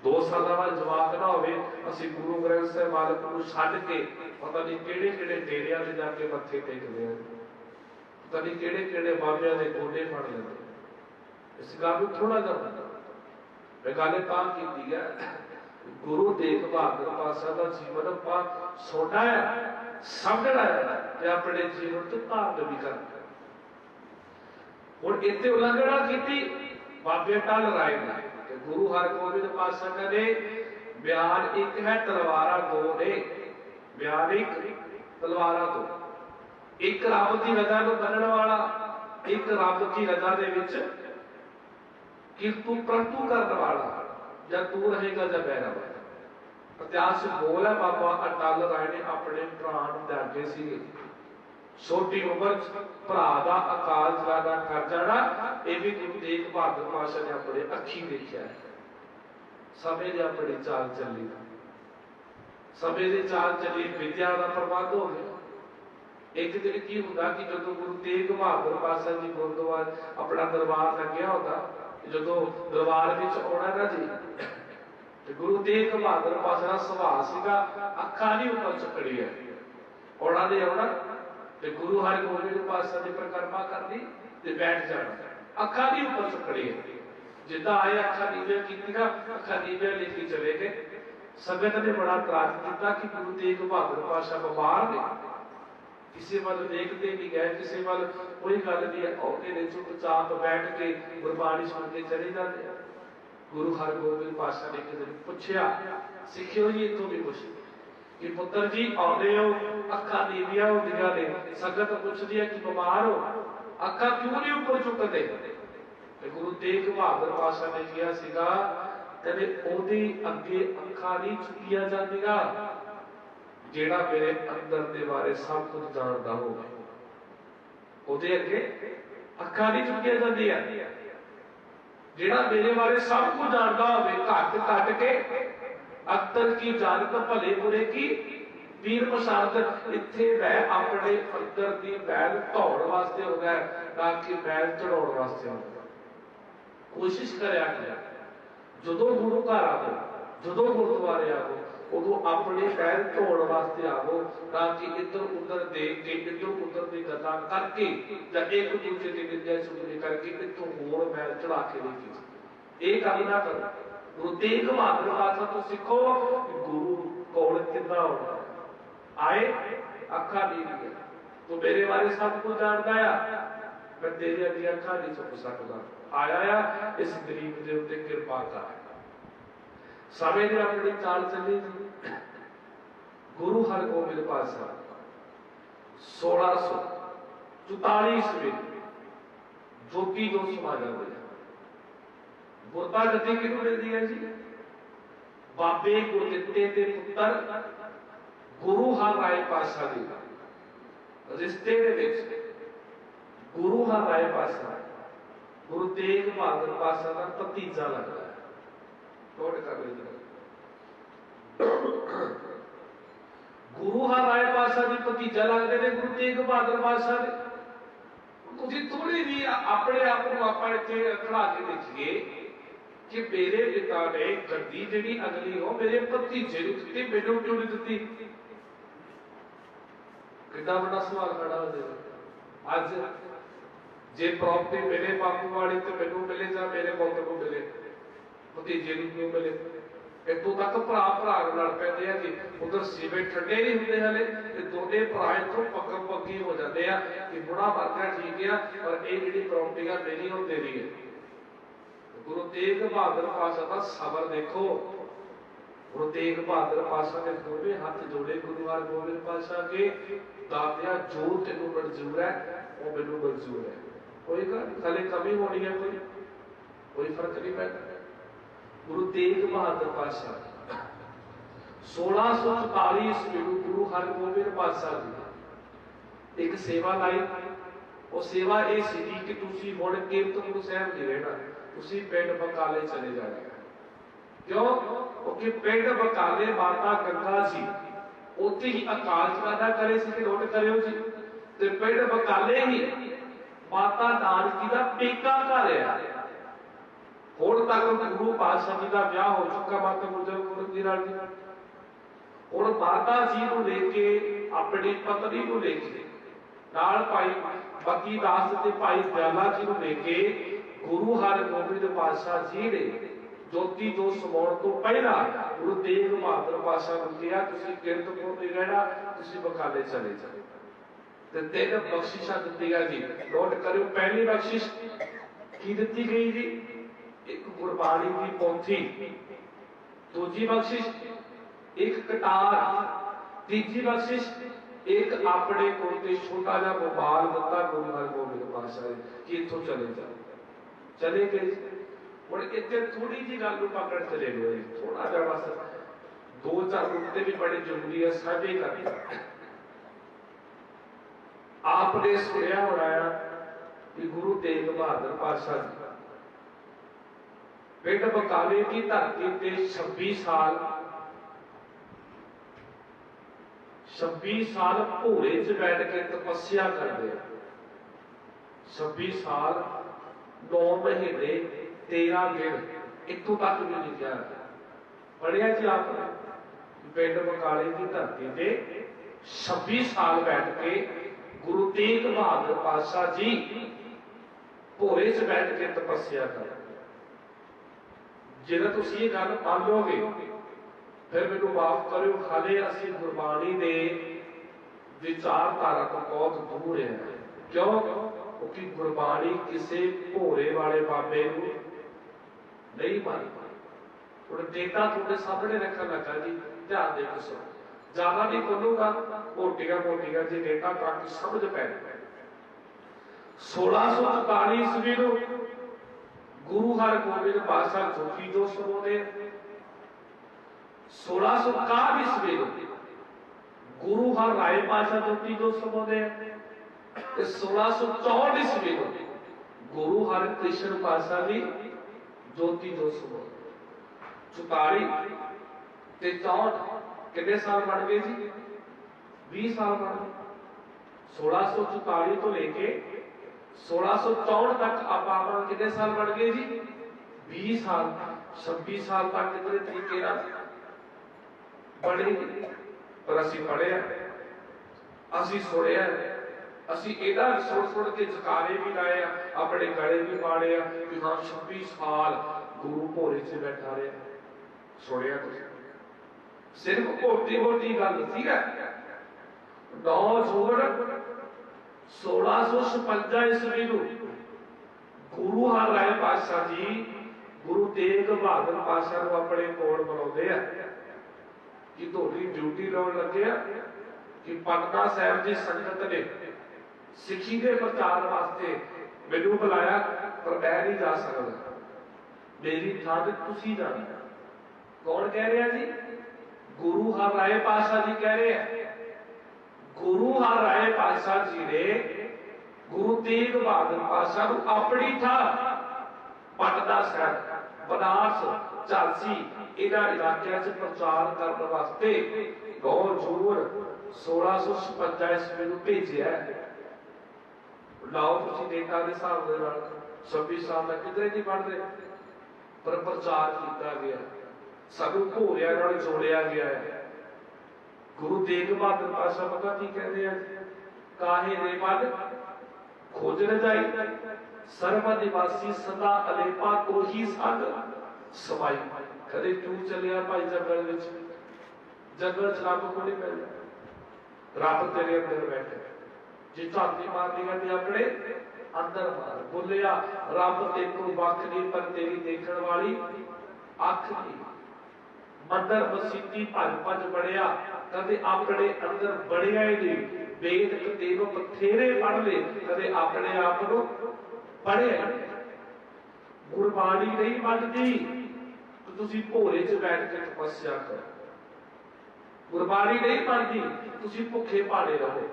2 ਸਾਲਾਂ ਬਾਅਦ ਜਵਾਕ ਨਾ ਹੋਵੇ, ਅਸੀਂ ਗੁਰੂ ਗ੍ਰੰਥ ਸਾਹਿਬ ਮਾਲਕ ਨੂੰ ਛੱਡ ਕੇ ਪਤਾ ਨਹੀਂ ਕਿਹੜੇ ਕਿਹੜੇ ਡੇਰਿਆਂ ਤੇ ਜਾ ਕੇ ਮੱਥੇ ਟੇਕਦੇ ਆ, ਪਤਾ ਨਹੀਂ ਕਿਹੜੇ ਕਿਹੜੇ ਬਾਬਿਆਂ ਦੇ ਗੋਡੇ ਫੜ ਲੈਂਦੇ। ਇਸ ਗੱਲ ਨੂੰ ਥੋੜਾ ਜਿਹਾ ਇਹ ਗੱਲ ਤਾਂ ਕੀਤੀ ਹੈ, ਗੁਰੂ ਤੇਗ ਬਹਾਦਰ ਪਾਤਸ਼ਾਹ ਦਾ ਜੀਵਨ ਆਪਾਂ ਸੁਣਨਾ ਹੈ, ਸਮਝਣਾ ਹੈ ਤੇ ਆਪਣੇ ਜੀਵਨ ਚ ਧਾਰਨ ਵੀ ਕਰਨਾ। ਹੁਣ ਇੱਥੇ ਉਲੰਘਣਾ ਕੀਤੀ ਬਾਬੇ ਅਟਲ ਰਾਏ ਨੇ, ਤੇ ਗੁਰੂ ਹਰਗੋਬਿੰਦ ਪਾਤਸ਼ਾਹ ਕਹਿੰਦੇ ਬਿਆਨ ਇੱਕ ਹੈ, ਤਲਵਾਰਾਂ ਦੋ ਨੇ। ਬਿਆਨ ਇੱਕ, ਤਲਵਾਰਾਂ ਦੋ। ਇੱਕ ਰੱਬ ਦੀ ਰਜ਼ਾ ਨੂੰ ਮੰਨਣ ਵਾਲਾ, ਇੱਕ ਰੱਬ ਦੀ ਰਜ਼ਾ ਦੇ ਵਿੱਚ ਕਿਰਤੂ ਪ੍ਰੰਤੂ ਕਰਨ ਵਾਲਾ। ਜਦ ਤੂੰ ਰਹੇਗਾ ਜਾਂ ਮੈਂ ਰਹਾਂਗਾ। ਇਤਿਹਾਸ ਬੋਲ ਹੈ, ਬਾਬਾ ਅਟਲ ਰਾਏ ਨੇ ਆਪਣੇ ਪ੍ਰਾਣ ਤਿਆਗੇ ਸੀ। ਛੋਟੀ ਉਮਰ ਚ ਭਰਾ ਦਾ ਅਕਾਲ ਚਲਾਣਾ ਕਰ ਜਾਣਾ, ਇਹ ਵੀ ਗੁਰੂ ਤੇਗ ਬਹਾਦਰ ਪਾਤਸ਼ਾਹ ਨੇ ਆਪਣੇ ਅੱਖੀ ਦੇਖਿਆ ਹੈ। ਸਮੇਂ ਦੀ ਆਪਣੀ ਚਾਲ ਚੱਲੀ, ਸਮੇਂ ਦੀ ਚਾਲ ਚੱਲੀ, ਵਿਦਿਆ ਦਾ ਪ੍ਰਬੰਧ ਹੋ ਗਿਆ। एक दिन की होंदा कि जो गुरु तेग बहादुर पातशाह जी गुरुद्वारा अपना दरबार लग्या होंदा, जो दरबार विच आउणा ना जी, ते गुरु तेग बहादुर पातशाह दा सुभाअ सीगा अखां नहीं उपर चुकड़ी है, आउणा ने आउणा ते गुरु हरगोबिंद पातशाह दी परिक्रमा करनी ते बैठ जाना, अखां नहीं उपर चुकड़ी है। जिद्दां आए अखां नीवियां कीतियां, अखां नीवियां लेके चले गए। संगत ने बड़ा इतराज किया कि गुरु तेग बहादुर पातशाह बीमार ने, किसी वाल देखते नहीं गए, किसी वाल कोई गल नहीं, औके ने चुपचाप बैठ के गुरबाणी सुन के चले जाते। गुरु हरगोबिंद पातशाह ने एक दिन पूछया, सिखियो जी इतों भी कुछ कि पुत्र जी आउंदे हो अखां नीवियां होंदियां ने, संगत पुछदी है कि बीमार हो, अखां क्यों नहीं उपर चुकते? गुरु तेग बहादुर पातशाह ने कहा सीगा, कहते ओदी अगे अखां नहीं चुकिया जांदियां जेड़ा मेरे अंदर दे बारे सब कुछ जानदा होवे, ओदे अगे अखां नहीं चुकिया जांदियां जेड़ा मेरे बारे सब कुछ जानदा होवे। घट घट के अख्तर की जानत भले बुरे की पीर पछाणत, इत्थे मैं अपने अंदर दी मैल धोण वास्ते होगा, ना कि मैल चढ़ाउण वास्ते होगा। कोशिश करया जदों गुरु घर आवो, जदों गुरुद्वारे आवो, उदों अपने पैर धोण वास्ते आवो, ना कि इधर उधर देख के इधर उधर की गल्लां करके या एक दूसरे की निंदा चुगली करके इत्थों होर मैल चढ़ा के लेके ये गल ना करो। गुरु तेग बहादुर पातशाह तो सीखो गुरु कौन कितना होना आए अखा नहीं गया, तो मेरे बारे सब कुछ जानता है, मैं तेरे अगे अखा नहीं चुक सकता। आया इस गरीब के उत्ते कृपा कर, समय ने अपनी चाल चली। गुरु हरगोबिंद पातशाह 1644 ईस्वी जोगी जो समाजा होया, गुरता गति किहनूं मिलदी है जी? बाबे गुरदित्ते दे पुत्तर गुरु हर राय पातशाह दे रिश्ते दे विच गुरु हर राय पातशाह गुरु तेग बहादुर पातशाह का भतीजा लगता है। नोट कर लीजिए, गुरु हर राय पातशाह की भतीजा लगते हैं गुरु तेग बहादुर पातशाह ने। तुसीं थोड़ी जी अपने आप को आप इत्थे खड़ा के देखिए कि मेरे पिता ने गद्दी जिहड़ी अगली हो मेरे भतीजे नूं दित्ती, मैनूं क्यों नहीं दित्ती? कितना बड़ा सवाल खड़ा हो जाएगा। अज जे प्रॉपर्टी मेरे बापू वाली तो मैनू मिले या मेरे पुत्र को मिले, भतीजे नूं क्यों मिले? इतों तक भरा भरा लड़ पैंदे आ जी, उधर सीमेंट ठंडे नहीं होंदे हले, ते दोने भरा इथों पक्कम पक्की हो जाते हैं कि बुढ़ा मर गया ठीक है, पर ये जिहड़ी प्रॉपर्टी है मेरी और तेरी है। गुरु तेग बहादुर पातशाह का सबर देखो। गुरु तेग बहादुर पातशाह ने दोनों हाथ जोड़े गुरु हरगोबिंद पातशाह के, दातिया जो तेनों मंजूर है वो मैनूं मंजूर है, कोई गल कमी होनी है, कोई फर्क नहीं पैदा। गुरु तेग बहादुर पातशाह 1644 ईस्वी में गुरु हरगोबिंद पातशाह जी एक सेवा लाई। वो सेवा ये सी कि तुसीं हुण कीर्तनपुर साहिब नहीं रहना, तुसीं पिंड बकाले चले जाना। क्यों? क्योंकि पिंड बकाले माता गंगा जी उत्थे ही अकाल पैदा करे सी, नोट करियो जी, ते पिंड बकाले ही माता नानकी का पेका घर है। हुण तक गुरु पातशाह जी का ब्याह हो चुका माता गुजर कौर जी नाल। हुण माता जी को लेके अपनी पत्नी को लेके नाल भाई बकी दास ते भाई दयाला जी को लेके गुरु हरगोबिंद पातशाह जी ने जोती जो समाउण तो पहला गुरु तेग बहादुर पातशाह ने कहा तुसीं कीर्तपुर नहीं रहना, तुसीं बकाले चले जाओ। ते तीन बख्शिशां दित्तियां जी, नोट करियो। पहली बख्शिश की दित्ती गई जी? एक गुरबाणी की पोथी, दूजी बख्शिश एक कटार, तीजी बख्शिश एक अपने कोल ते छोटा जिहा मोबाइल दिता गुरु हरगोबिंद पातशाह ने कि इत्थों चले जाओ। चले गए। हुण इत्थे थोड़ी जी गल नूं पकड़ चले गए, थोड़ा जिहा बस दो चार नुकते भी बड़े जरूरी है साझे करने। आपने सुनिया होना कि गुरु तेग बहादुर पातशाह जी पिंड बकाले की धरती पे 26 साल 26 साल भोरे च बैठ के तपस्या करते हैं। 26 साल 9 महीने 13 दिन, इतों तक भी लिखा पढ़िया जी आपने। पिंड बकाले की धरती से 26 साल बैठ के गुरु तेग बहादुर पातशाह जी भोरे च बैठ के तपस्या कर। जे तुसीं ये गल मान लोगे फिर मैनूं माफ करियो, हाले असीं गुरबाणी दे विचारधारा तो बहुत दूर है। क्यों? क्योंकि गुरबाणी किसी भोरे वाले बाबे नूं नहीं मानती। और डेटा थोड़े सामने रखना लगा जी, ध्यान दे के सुनो, ज्यादा नहीं बोलूंगा, मोटिया मोटिया जी डेटा ताकि समझ पै। 1644 ईस्वी नूं गुरु हरगोबिंद पातशाह जोगी जो समाउने। 1661 ईस्वी नूं गुरु हर राय पातशाह जोगी जो समाउने। 1664 ईस्वी नूं गुरु हर कृष्ण पातशाह जी ज्योति जो समाउने। 44 ते 64 कितने साल बन गए जी? 20 साल बन गए। 1644 तो लेके 1664 तक आप कितने साल बन गए जी? 20 साल। 26 साल तक कितने तरीके पढ़े, पर असी पढ़िया, असी सुनिया, असी एदा सुन सुन के जकारे भी लाए, अपने गले भी पाड़े कि हाँ 26 साल गुरु भोरे से बैठा रहे। सुनिया सिर्फ मोटी मोटी गल सी है। 9 जून 1656 ईस्वी नूं गुरु हर राय पातशाह जी गुरु तेग बहादुर पातशाह नूं अपने कोल बुलाउंदे आ कि तुहाडी ड्यूटी लाउण लगे आ कि पटना साहिब दी संगत ने सिੱਖੀ के प्रचार वास्ते मैनूं बुलाया, पर मैं नहीं जा सकदा, मेरी थां ते तुसीं जाना। कौन कह रहा जी? गुरु हर राय पातशाह जी कह रहे हैं। गुरु हर राय पातशाह जी ने गुरु तेग बहादुर पातशाह को अपनी था पटना साहिब, बनारस, झांसी इन्हां इलाकिਆਂ च प्रचार करने वास्ते 9 जून 1656 ईस्वी ਨੂੰ भेजिया। लाओ तुसीं डेटा के हिसाब दे नाल 26 साल तक किधरे नहीं पढ़ते, पर प्रचार किया गया, सानू भोरिया नाल जोड़िया गया है। गुरु तेग बहादुर पातशाह पता की कहते हैं? काहे रे मन खोज न जाई, सर्व निवासी सदा अलेपा तो ही संग समाई। कदे क्यों चलिया भाई जंगल विच? जंगल च रब को नहीं मिलदा, रब तेरे अंदर बैठे। जे झाती मारनी है अपने अंदर मार। बोलिया रब तेको वख नहीं, पर तेरी देखण वाली अख नहीं। मंदिर मसीती भज भज बढ़िया, कदे अपने अंदर बढ़िया ही नहीं। वेद तेनों बथेरे पढ़ ले, कदे अपने आप को पढ़िया। गुरबाणी नहीं मनती तो तुसी भोरे च बैठ के तपस्या करो। गुरबाणी नहीं मनती तुसी भुखे भाले रहो।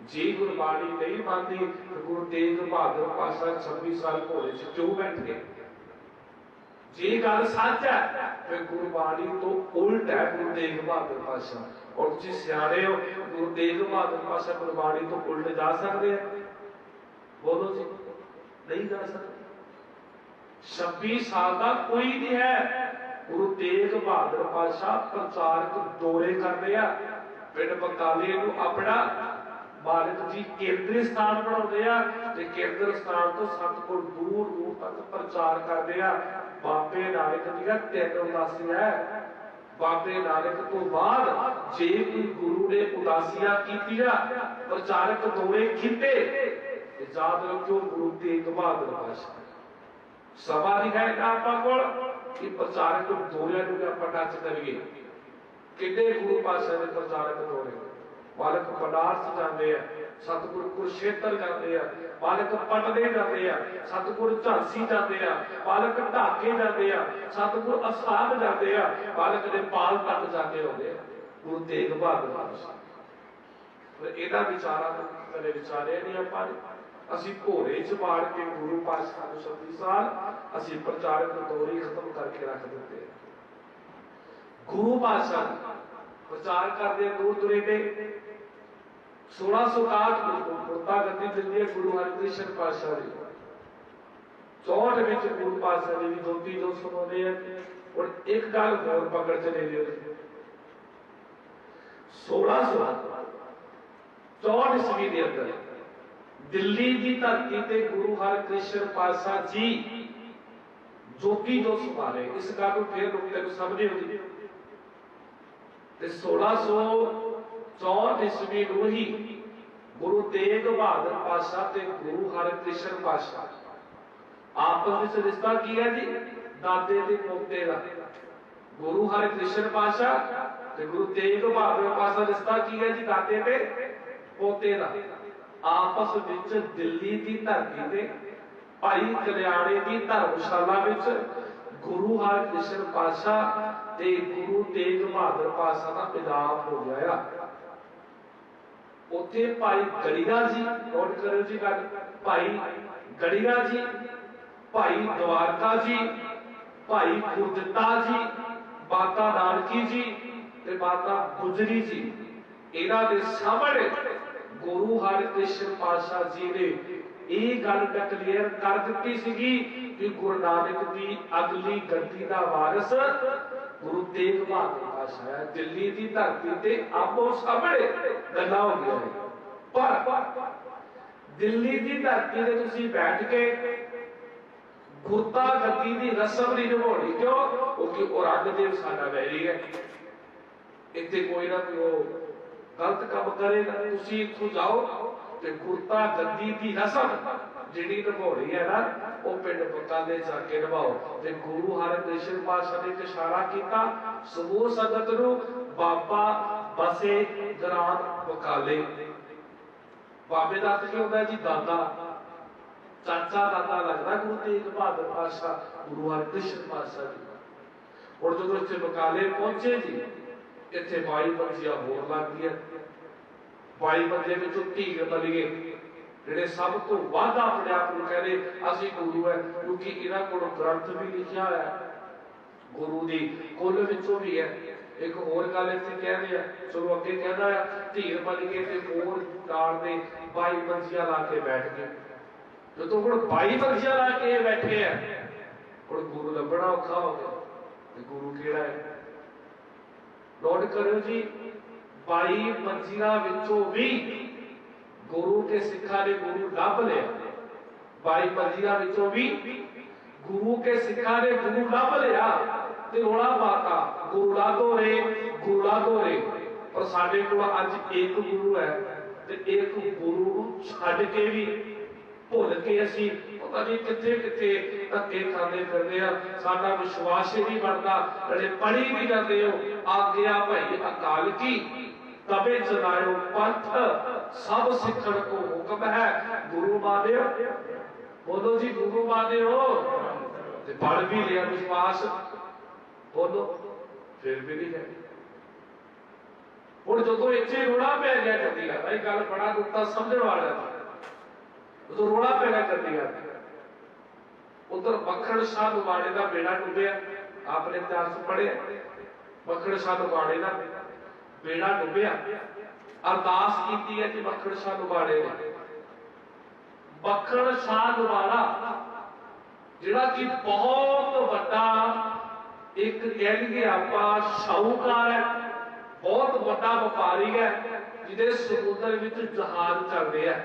जे गुरबाणी नहीं मानती तो गुरु तेग बहादुर पातशाह 26 साल भोरे च क्यों बैठे? जे गल सच है फिर गुरबाणी तो उल्ट है गुरु तेग बहादुर पातशाह। और तुसीं सियाणे हो, गुरु तेग बहादुर पातशाह गुरबाणी तो उल्ट जा सकते हैं? बोलो जी, नहीं जा सकते। 26 साल का कोई नहीं है। गुरु तेग बहादुर पातशाह प्रचारक दौरे कर रहे हैं। पिंड बकाले नूं अपना मालिक जी केंद्री स्थान बनाते हैं, केंद्र स्थान तो सतगुर दूर दूर तक प्रचार करते हैं। बाबे नानक जी 3 उदासियां है। बाबे नानक तो बाद जे कोई गुरु ने उदासियां कीतियां, प्रचारक दौरे कीते, याद रखो गुरु तेग बहादुर पातशाह सभा दिखाए आपा कोल कि प्रचारक दौरियां नूं आपां टच करिए। कितने गुरु पातशाह ने प्रचारक दौरे? मालिक बनारस जाते हैं, सतगुरु कुरुक्षेत्र जाते हैं, मालिक पटने जाते हैं, सतगुरु झांसी जाते हैं, मालिक ढाके जाते हैं, सतगुरु असम जाते हैं, मालिक नेपाल तक जाते होंगे। गुरु तेग बहादुर पातशाह इहदा विचारा कदे विचारिया नहीं आपां ने। असीं भोरे च मार के गुरु पातशाह नूं 26 साल असीं प्रचारक दौरे खत्म करके रख दिते। गुरु पातशाह प्रचार करते दूर तुरे पे 1661 गुरता गद्दी दिल्ली गुरु हरकृष्ण पातशाह जी 64 ਵਿੱਚ ਗੁਰੂ ਪਾਤਸ਼ਾਹ ਜੀ ਦੀ ਦੋਤੀ ਜੋ ਸੁਣਾਉਂਦੇ ਆ। और एक गल होर पकड़ चले 1664 ईस्वी के अंदर दिल्ली की धरती ते गुरु हरकृष्ण पातशाह जी जोती जो संभाले। इस गल को फिर नुकते को समझ नहीं होती। 1664 ईस्वी को ही गुरु तेग बहादुर पातशाह ते गुरु हरकृष्ण पातशाह आपस में रिश्ता की है जी दादे ते पोते का। गुरु हरकृष्ण पातशाह ते गुरु तेग बहादुर पातशाह रिश्ता की है जी दादे ते पोते का। आपस विच दिल्ली की धरती ते भाई कल्याणे की धर्मशाला विच गुरु हरकृष्ण पातशाह ते गुरु तेग बहादुर पातशाह का मिलाप हो गया। उत्थे भाई गड़ीरा जी नोट करो जी गल, भाई गड़ीरा जी, भाई द्वारका जी, भाई गुरदित्ता जी, माता नानकी जी ते माता गुजरी जी, इन्हां दे सामने गुरु हरकृष्ण पातशाह जी ने ये गल डिक्लेयर कर दी सी कि गुरु नानक की अगली गद्दी का वारिस गुरु तेग बहादुर पातशाह है। दिल्ली की धरती ते आपो सामने गल्लां हो गई। पर दिल्ली की धरती ते तुसीं बैठ के गुरता गद्दी की रस्म नहीं निभानी। क्यों? क्योंकि औरंगजेब साडा वैरी है। इत्थे कोई ना कोई गलत काम करेगा। तुसीं इत्थों जाओ ते गुरता गद्दी की रस्म जिहड़ी निभानी है ना वो पिंड बकाले जाके निभाओ। ते गुरु हरकृष्ण पातशाह ने इशारा किया समूह संगत नूं, बाबा बसे ग्राम बकाले। बाबे का अर्थ क्या होता है जी? दादा, चाचा दादा लगता गुरु तेग बहादुर पातशाह गुरु हरकृष्ण पातशाह जी। और जो इतने बकाले पहुंचे जी इतने 22 मंजियां होर लग गई। 22 मंजे विचों धीर मलिए जिहड़े सब तो वध अपने आप को कहते असीं गुरु है, क्योंकि इन्हां कोल ग्रंथ भी लिखिया होया गुरु दी कुल विचों भी है। एक होर गल इत्थे कहदे आ, चलो अगे कहदा है धीर मलिए ते होर डाल दे 22 मंजियां ला के बैठ गए। जो तो 22 मंजियां ला के बैठे हैं और गुरु लभना औखा हो गया। गुरु केड़ा है? नोट करो जी 22 मंजियां विचों भी गुरु के सिखा ने गुरु लभ लिया। 22 मंजियां विचों भी गुरु के सिखा ने गुरु लभ लिया ते रोला पाता गुरु ला दो रे, गुरु ला दो रे। पर साडे कोल अज एक गुरु है ते एक गुरु नूं छड्ड के भी भुल के असीं पता नहीं किथे किथे धक्के खांदे फिरदे आ। साडा विश्वास ही नहीं बनता। अरे पढ़ी भी जाते हो आज्ञा भाई अकाल की तबे जनायो पंथ सब सिखण को हुक्म है। गुरु मानियो, बोलो जी गुरु मानियो। ते पढ़ भी लिया विश्वास, बोलो फिर भी नहीं है। और जो इत्थे रोड़ा पै गया कदी भाई गल बड़ा नुकता समझण वाला था। तो रोड़ा पै गया कदी उधर मक्खण शाह लुबाड़े का बेड़ा डुबिया। आपने इतिहास पढ़िया मक्खण शाह लुबाड़े का बेड़ा डुबिया। अरदास की है कि मक्खण शाह लुबाड़े ने मक्खण शाह लुबाड़ा जिहड़ा कि बहुत बड़ा एक कह लीए आपां शाहूकार है, बहुत बड़ा व्यापारी है जिहदे समुद्र विच जहाज चलदे है।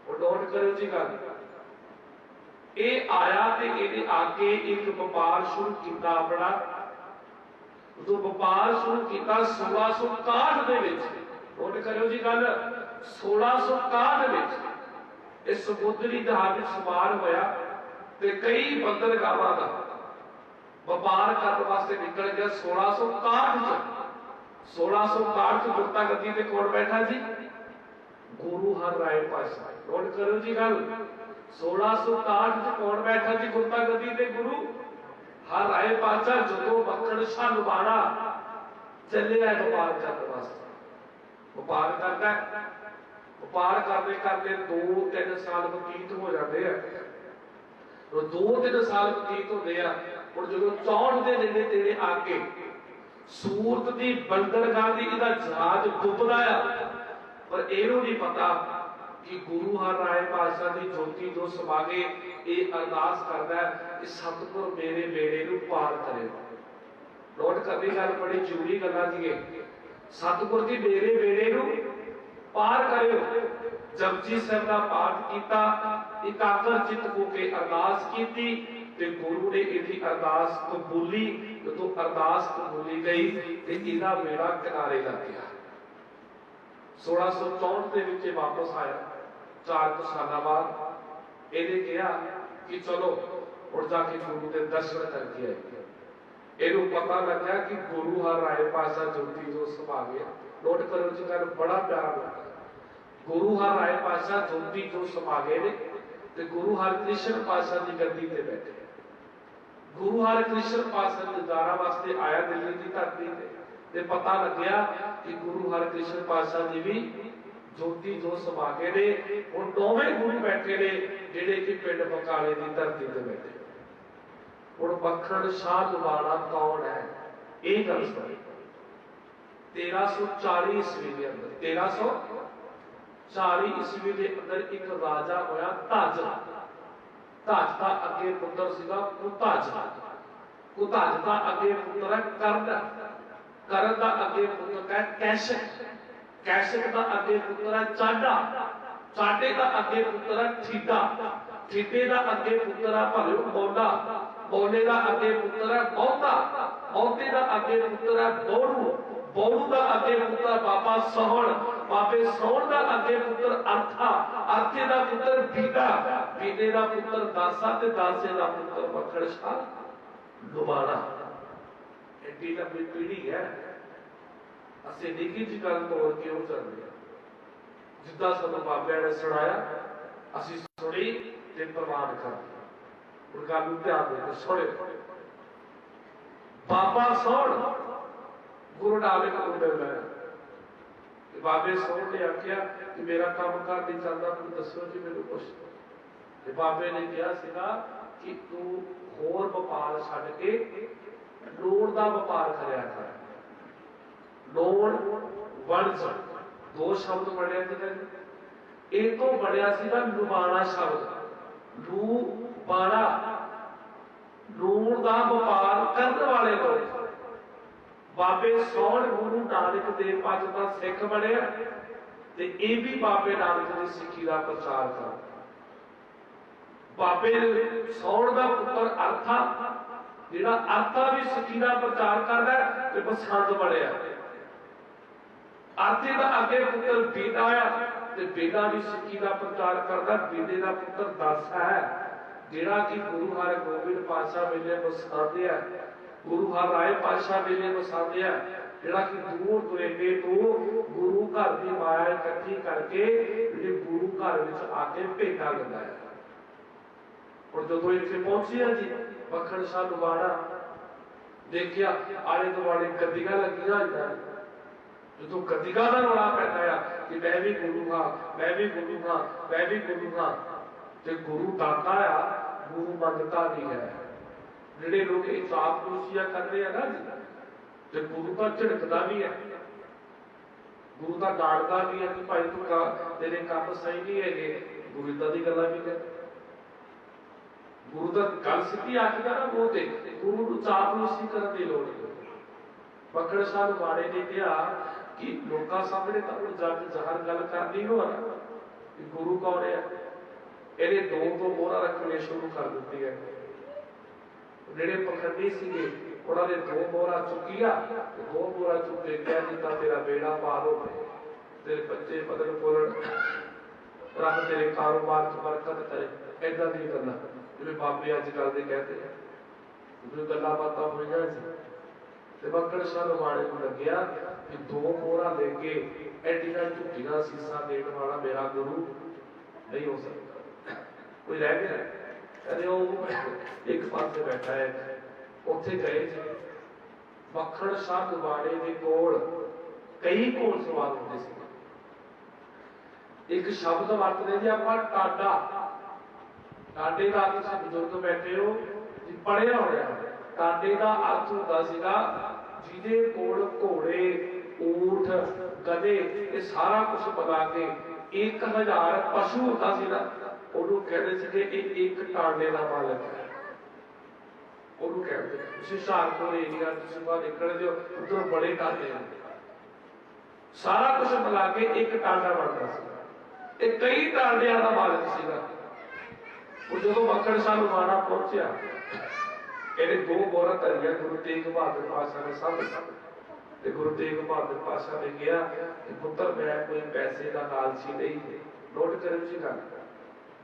और नोट करो जी गल ये आया ते इहदे आके एक व्यापार शुरू किया अपना। तो व्यापार शुरू किया 1661 दे विच। नोट करो जी गल 1661 दे विच इस समुद्री जहाज विच सवार होया ते कई बंदरगाहां दा व्यापार करने वास्ते निकल गया। 1661 च गुरता गद्दी ते कौन बैठा जी? गुरु हर राय पातशाह। नोट करो जी गल 1661 च कौन बैठा जी गुरता गद्दी ते? गुरु हर राय पातशाह। जो मक्खण शाह लुबाड़ा चले व्यापार करने वास्ते व्यापार करता है। व्यापार करते करते 2-3 साल बतीत हो जाते हैं। तो 2-3 साल बतीत होते हैं और जो 64 के नेड़े तेड़े आके सूरत की बंदरगाह की इहदा जहाज डुबदा आ, पर इहनूं नहीं पता कि गुरु हर राय पातशाह की ज्योति जो समा के ये अरदास करता है कि सतगुर मेरे बेड़े नूं पार करे। नोट करनी गल बड़ी जरूरी गल्लां जी। सतगुर जी मेरे बेड़े नूं पार करियो। जपजी साहिब का पाठ किया, एकाग्र चित होके अरदास की, ते गुरु ने इहदी अरदास कबूली। जो अरदास कबूली गई ते इहदा बेड़ा किनारे लग गया। 1664 ਦੇ ਵਿੱਚ वापस आया। 4 साल बाद ਇਹਨੇ ਕਿਹਾ कि चलो ਹੁਣ जाके गुरु के दर्शन करके आए। ਇਹਨੂੰ पता लग्या कि गुरु हर राय पातशाह ज्योति जो समा गया। नोट करो जी गल बड़ा प्यारा लगता। गुरु हर राय पातशाह ज्योति जो समा गए ने ते गुरु हरकृष्ण पातशाह की गद्दी ते बैठे। गुरु हरकृष्ण पातशाह दीदारा वास्ते आया दिल्ली की धरती ते पता लग्या कि गुरु हरकृष्ण पातशाह जी भी ज्योति जो समा गए ने। हुण दोवें गुरु बैठे ने जिहड़े कि पिंड बकाले की धरती ते बैठे। हुण बखन शाह दुबारा कौन है, ये गल सुनी। 1340 ईस्वी के अंदर 1340 ईस्वी के अंदर एक राजा होया धज। धज का अगे पुत्र सीगा कुतज। कुतज का अगे पुत्र है कर्ण। कर्ण का अगे पुत्र है कैशक। कैशक का अगे पुत्र है चाडा। चाडे का अगे पुत्र है ठीडा। ठीडे का अगे पुत्र है भलो मौला। मौले का अगे पुत्र है बहुता। बहुते का अगे पुत्र है बोड़ू। बोड़ू का अगे पुत्र बाबा सोहण। बाबे सोहण का अगे पुत्र अर्था। अर्थे का पुत्र बीदा। बीदे का पुत्र दासा ते दासे का पुत्र मखण शाह लुबाना। एडी लंबी पीढ़ी है। असीं निੱਕੀ जी गल तोड़ के उड़ चलदे जिद्दां सानूं बाबिਆਂ ने सुनाया असीं सुनी ते प्रवान कर। हुण गल नूं ध्यान दे सुणे। बाबा सोहण गुरु नानक नूं मिलदा है। बाबे सोहण ने आख्या कि मेरा काम कर नहीं चलदा, तुम दसो जी मैनूं कुछ। ते बाबे ने कहा सीगा कि तू होर व्यापार छड्ड के लोड़ दा व्यापार करया कर। लोड़ वणज दो शब्द बने थे। एक तो बनया सीगा लुबाना शब्द। लू बाड़ा लूण दा व्यापार करने वाले लोग। बाबे सोहण गुरु नानक देव पातशाह दा सिख बने ते ये भी बाबे नानक की सिक्खी का प्रचार कर। बाबे सोहण दा पुत्र अर्था जिहड़ा अर्था भी सिक्खी का प्रचार करदा है ते बसंत बने। अर्थे का अगे पुत्र बीदा है ते बीदा भी सिक्खी का प्रचार करदा। बीदे का पुत्र दासा है जिहड़ा कि गुरु हरगोबिंद पातशाह वेले वसांदे है। गुरु हर राय पातशाह वेले वसांदे है जिहड़ा कि दूर दुरेडे तो गुरु घर की माया इकट्ठी करके गुरु घर विच आके भेंटा दिंदा है। और जो इत्थे पहुंचे जी बखन शाह लुबाना देखिया आले दुआले गद्दियां लगियां होईयां। जो गद्दियां दा रौला पैंदा है कि मैं भी गुरु हाँ, मैं भी गुरु हाँ, मैं भी गुरु हाँ। ते गुरु दाता आ, गुरु मंगता नहीं है। जिहड़े लोग ये चापलूसियां कर रहे हैं ना जी, ते गुरु का झिड़कदा भी है, गुरु का डांटदा भी है कि भाई तू तेरे काम सही नहीं है। गुरु इदां दी गल्लां भी कर। गुरु का गल सीधी आखदा ना वो ते गुरु नूं चापलूसी करन दी लोड़ नहीं। बखन शाह लुबाणे ने कहा कि लोकां सामने तां हुण जग ज़ाहिर गल करनी हो ना कि गुरु कौन है। ਇਹਨੇ ਦੋ ਮੋਹਰਾਂ ਰੱਖਣੇ ਸ਼ੁਰੂ ਕਰ ਦਿੱਤੀਆਂ। ਜਿਹੜੇ ਪਖੰਡੀ ਸੀਗੇ ਉਹਨਾਂ ਨੇ ਦੋ ਮੋਹਰਾਂ ਚੁੱਕੀਆਂ। ਦੋ ਮੋਹਰਾਂ ਚੁੱਕ ਕੇ ਕਿਹਾ ਜੀ ਤਾਂ ਤੇਰਾ ਬੇੜਾ ਪਾਰ ਹੋਵੇ, ਤੇਰੇ ਬੱਚੇ ਬਦਲ ਫੁੱਲਣ, ਰੱਬ ਤੇਰੇ ਕਾਰੋਬਾਰ 'ਚ ਬਰਕਤ ਕਰੇ। ਏਦਾਂ ਦੀਆਂ ਗੱਲਾਂ ਜਿਵੇਂ ਬਾਬੇ ਅੱਜ ਕੱਲ੍ਹ ਦੇ ਕਹਿੰਦੇ ਆ। ਜਦੋਂ ਗੱਲਾਂ ਬਾਤਾਂ ਹੋਈਆਂ ਸੀ ਤੇ ਬਖਨ ਸ਼ਾਹ ਲੁਬਾਣੇ ਨੂੰ ਲੱਗਿਆ ਕਿ ਦੋ ਮੋਹਰਾਂ ਦੇ ਕੇ ਐਡੀਆਂ ਝੁੱਗੀਆਂ ਸੀਸਾਂ ਦੇਣ ਵਾਲਾ ਮੇਰਾ ਗੁਰੂ नहीं हो सकता। कोई रह गया अरे वो एक पास बैठा है उत्थे गए बखन शाह लुबाणे दे कोल कई घोड़ सवार होते थे। एक शब्द वरतदे जी आपां टाडा। टाडे का तुसीं बुजुर्ग बैठे हो जी पढ़िया होया। टाडे का अर्थ हुंदा सीगा ਜਿਹਦੇ ਕੋਲ ਘੋੜੇ, ਊਠ, ਗਧੇ, ਇਹ ਸਾਰਾ ਕੁਝ ਮਿਲਾ ਕੇ 1000 ਪਸ਼ੂ ਹੁੰਦਾ ਸੀ ਨਾ, ਉਹਨੂੰ ਕਹਿੰਦੇ ਸੀ ਕਿ ਇਹ ਇੱਕ ਟਾਂਡੇ ਦਾ ਮਾਲਕ ਹੈ। ਉਹਨੂੰ ਕਹਿੰਦੇ ਤੁਸੀਂ ਹੁਸ਼ਿਆਰਪੁਰ ਏਰੀਆ ਤੁਸੀਂ ਬਾਹਰ ਨਿਕਲ ਜਾਓ, ਉਧਰ ਬੜੇ ਟਾਂਡੇ ਆ, ਸਾਰਾ ਕੁਝ ਮਿਲਾ ਕੇ ਇੱਕ ਟਾਂਡਾ ਬਣਦਾ ਸੀ। ਇਹ ਕਈ ਟਾਂਡਿਆਂ ਦਾ ਮਾਲਕ ਸੀਗਾ। ਉਹ ਜਦੋਂ ਮੱਕੜ ਸ਼ਾਹ ਲੁਬਾਣਾ ਪਹੁੰਚਿਆ, ਇਹਨੇ 2 ਮੋਹਰਾਂ ਧਰੀਆਂ ਗੁਰੂ ਤੇਗ ਬਹਾਦਰ ਪਾਤਸ਼ਾਹ ਨੇ ਸਾਹਮਣੇ, ਤੇ ਗੁਰੂ ਤੇਗ ਬਹਾਦਰ ਪਾਤਸ਼ਾਹ ਨੇ ਕਿਹਾ ਕਿ ਪੁੱਤਰ ਮੈਂ ਕੋਈ ਪੈਸੇ ਦਾ ਲਾਲਚੀ ਨਹੀਂ। ਨੋਟ ਕਰਿਓ ਜੀ ਗੱਲ,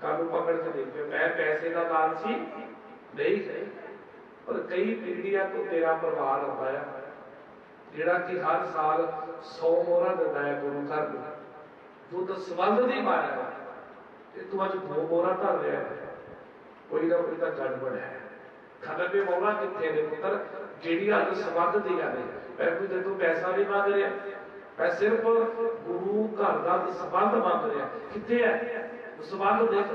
ਕੱਲ ਨੂੰ ਪਕੜ ਕੇ ਦੇਖਿਓ, ਮੈਂ ਪੈਸੇ ਦਾ ਲਾਲਚੀ ਨਹੀਂ ਹੈ, ਪਰ ਕਈ ਪੀੜ੍ਹੀਆਂ ਤੋਂ ਤੇਰਾ ਪਰਿਵਾਰ ਆਉਂਦਾ ਹੈ ਜਿਹੜਾ ਕਿ ਹਰ ਸਾਲ 100 ਮੋਹਰਾਂ ਦਿੰਦਾ ਹੈ ਗੁਰੂ ਘਰ ਨੂੰ, ਦੁੱਧ ਸੰਬੰਧ ਦੀ ਮਾਇਆ, ਤੇ ਤੂੰ ਅੱਜ 2 ਮੋਹਰਾਂ ਧਰ ਰਿਹਾ, ਕੋਈ ਨਾ ਕੋਈ ਤਾਂ ਗੜਬੜ ਹੈ। ਖਲਬੇ ਮੋਹਰਾਂ ਕਿੱਥੇ ਨੇ ਪੁੱਤਰ, ਜਿਹੜੀਆਂ ਅੱਜ ਸੰਬੰਧ ਦੀਆਂ ਨੇ। ਮੈਂ ਕੋਈ ਤੈਨੂੰ ਪੈਸਾ ਨਹੀਂ ਮੰਗ ਰਿਹਾ, ਮੈਂ ਸਿਰਫ ਗੁਰੂ ਘਰ ਦਾ ਸੰਬੰਧ ਮੰਗ ਰਿਹਾ। ਕਿੱਥੇ ਹੈ ਸੰਬੰਧ? ਦੇਖ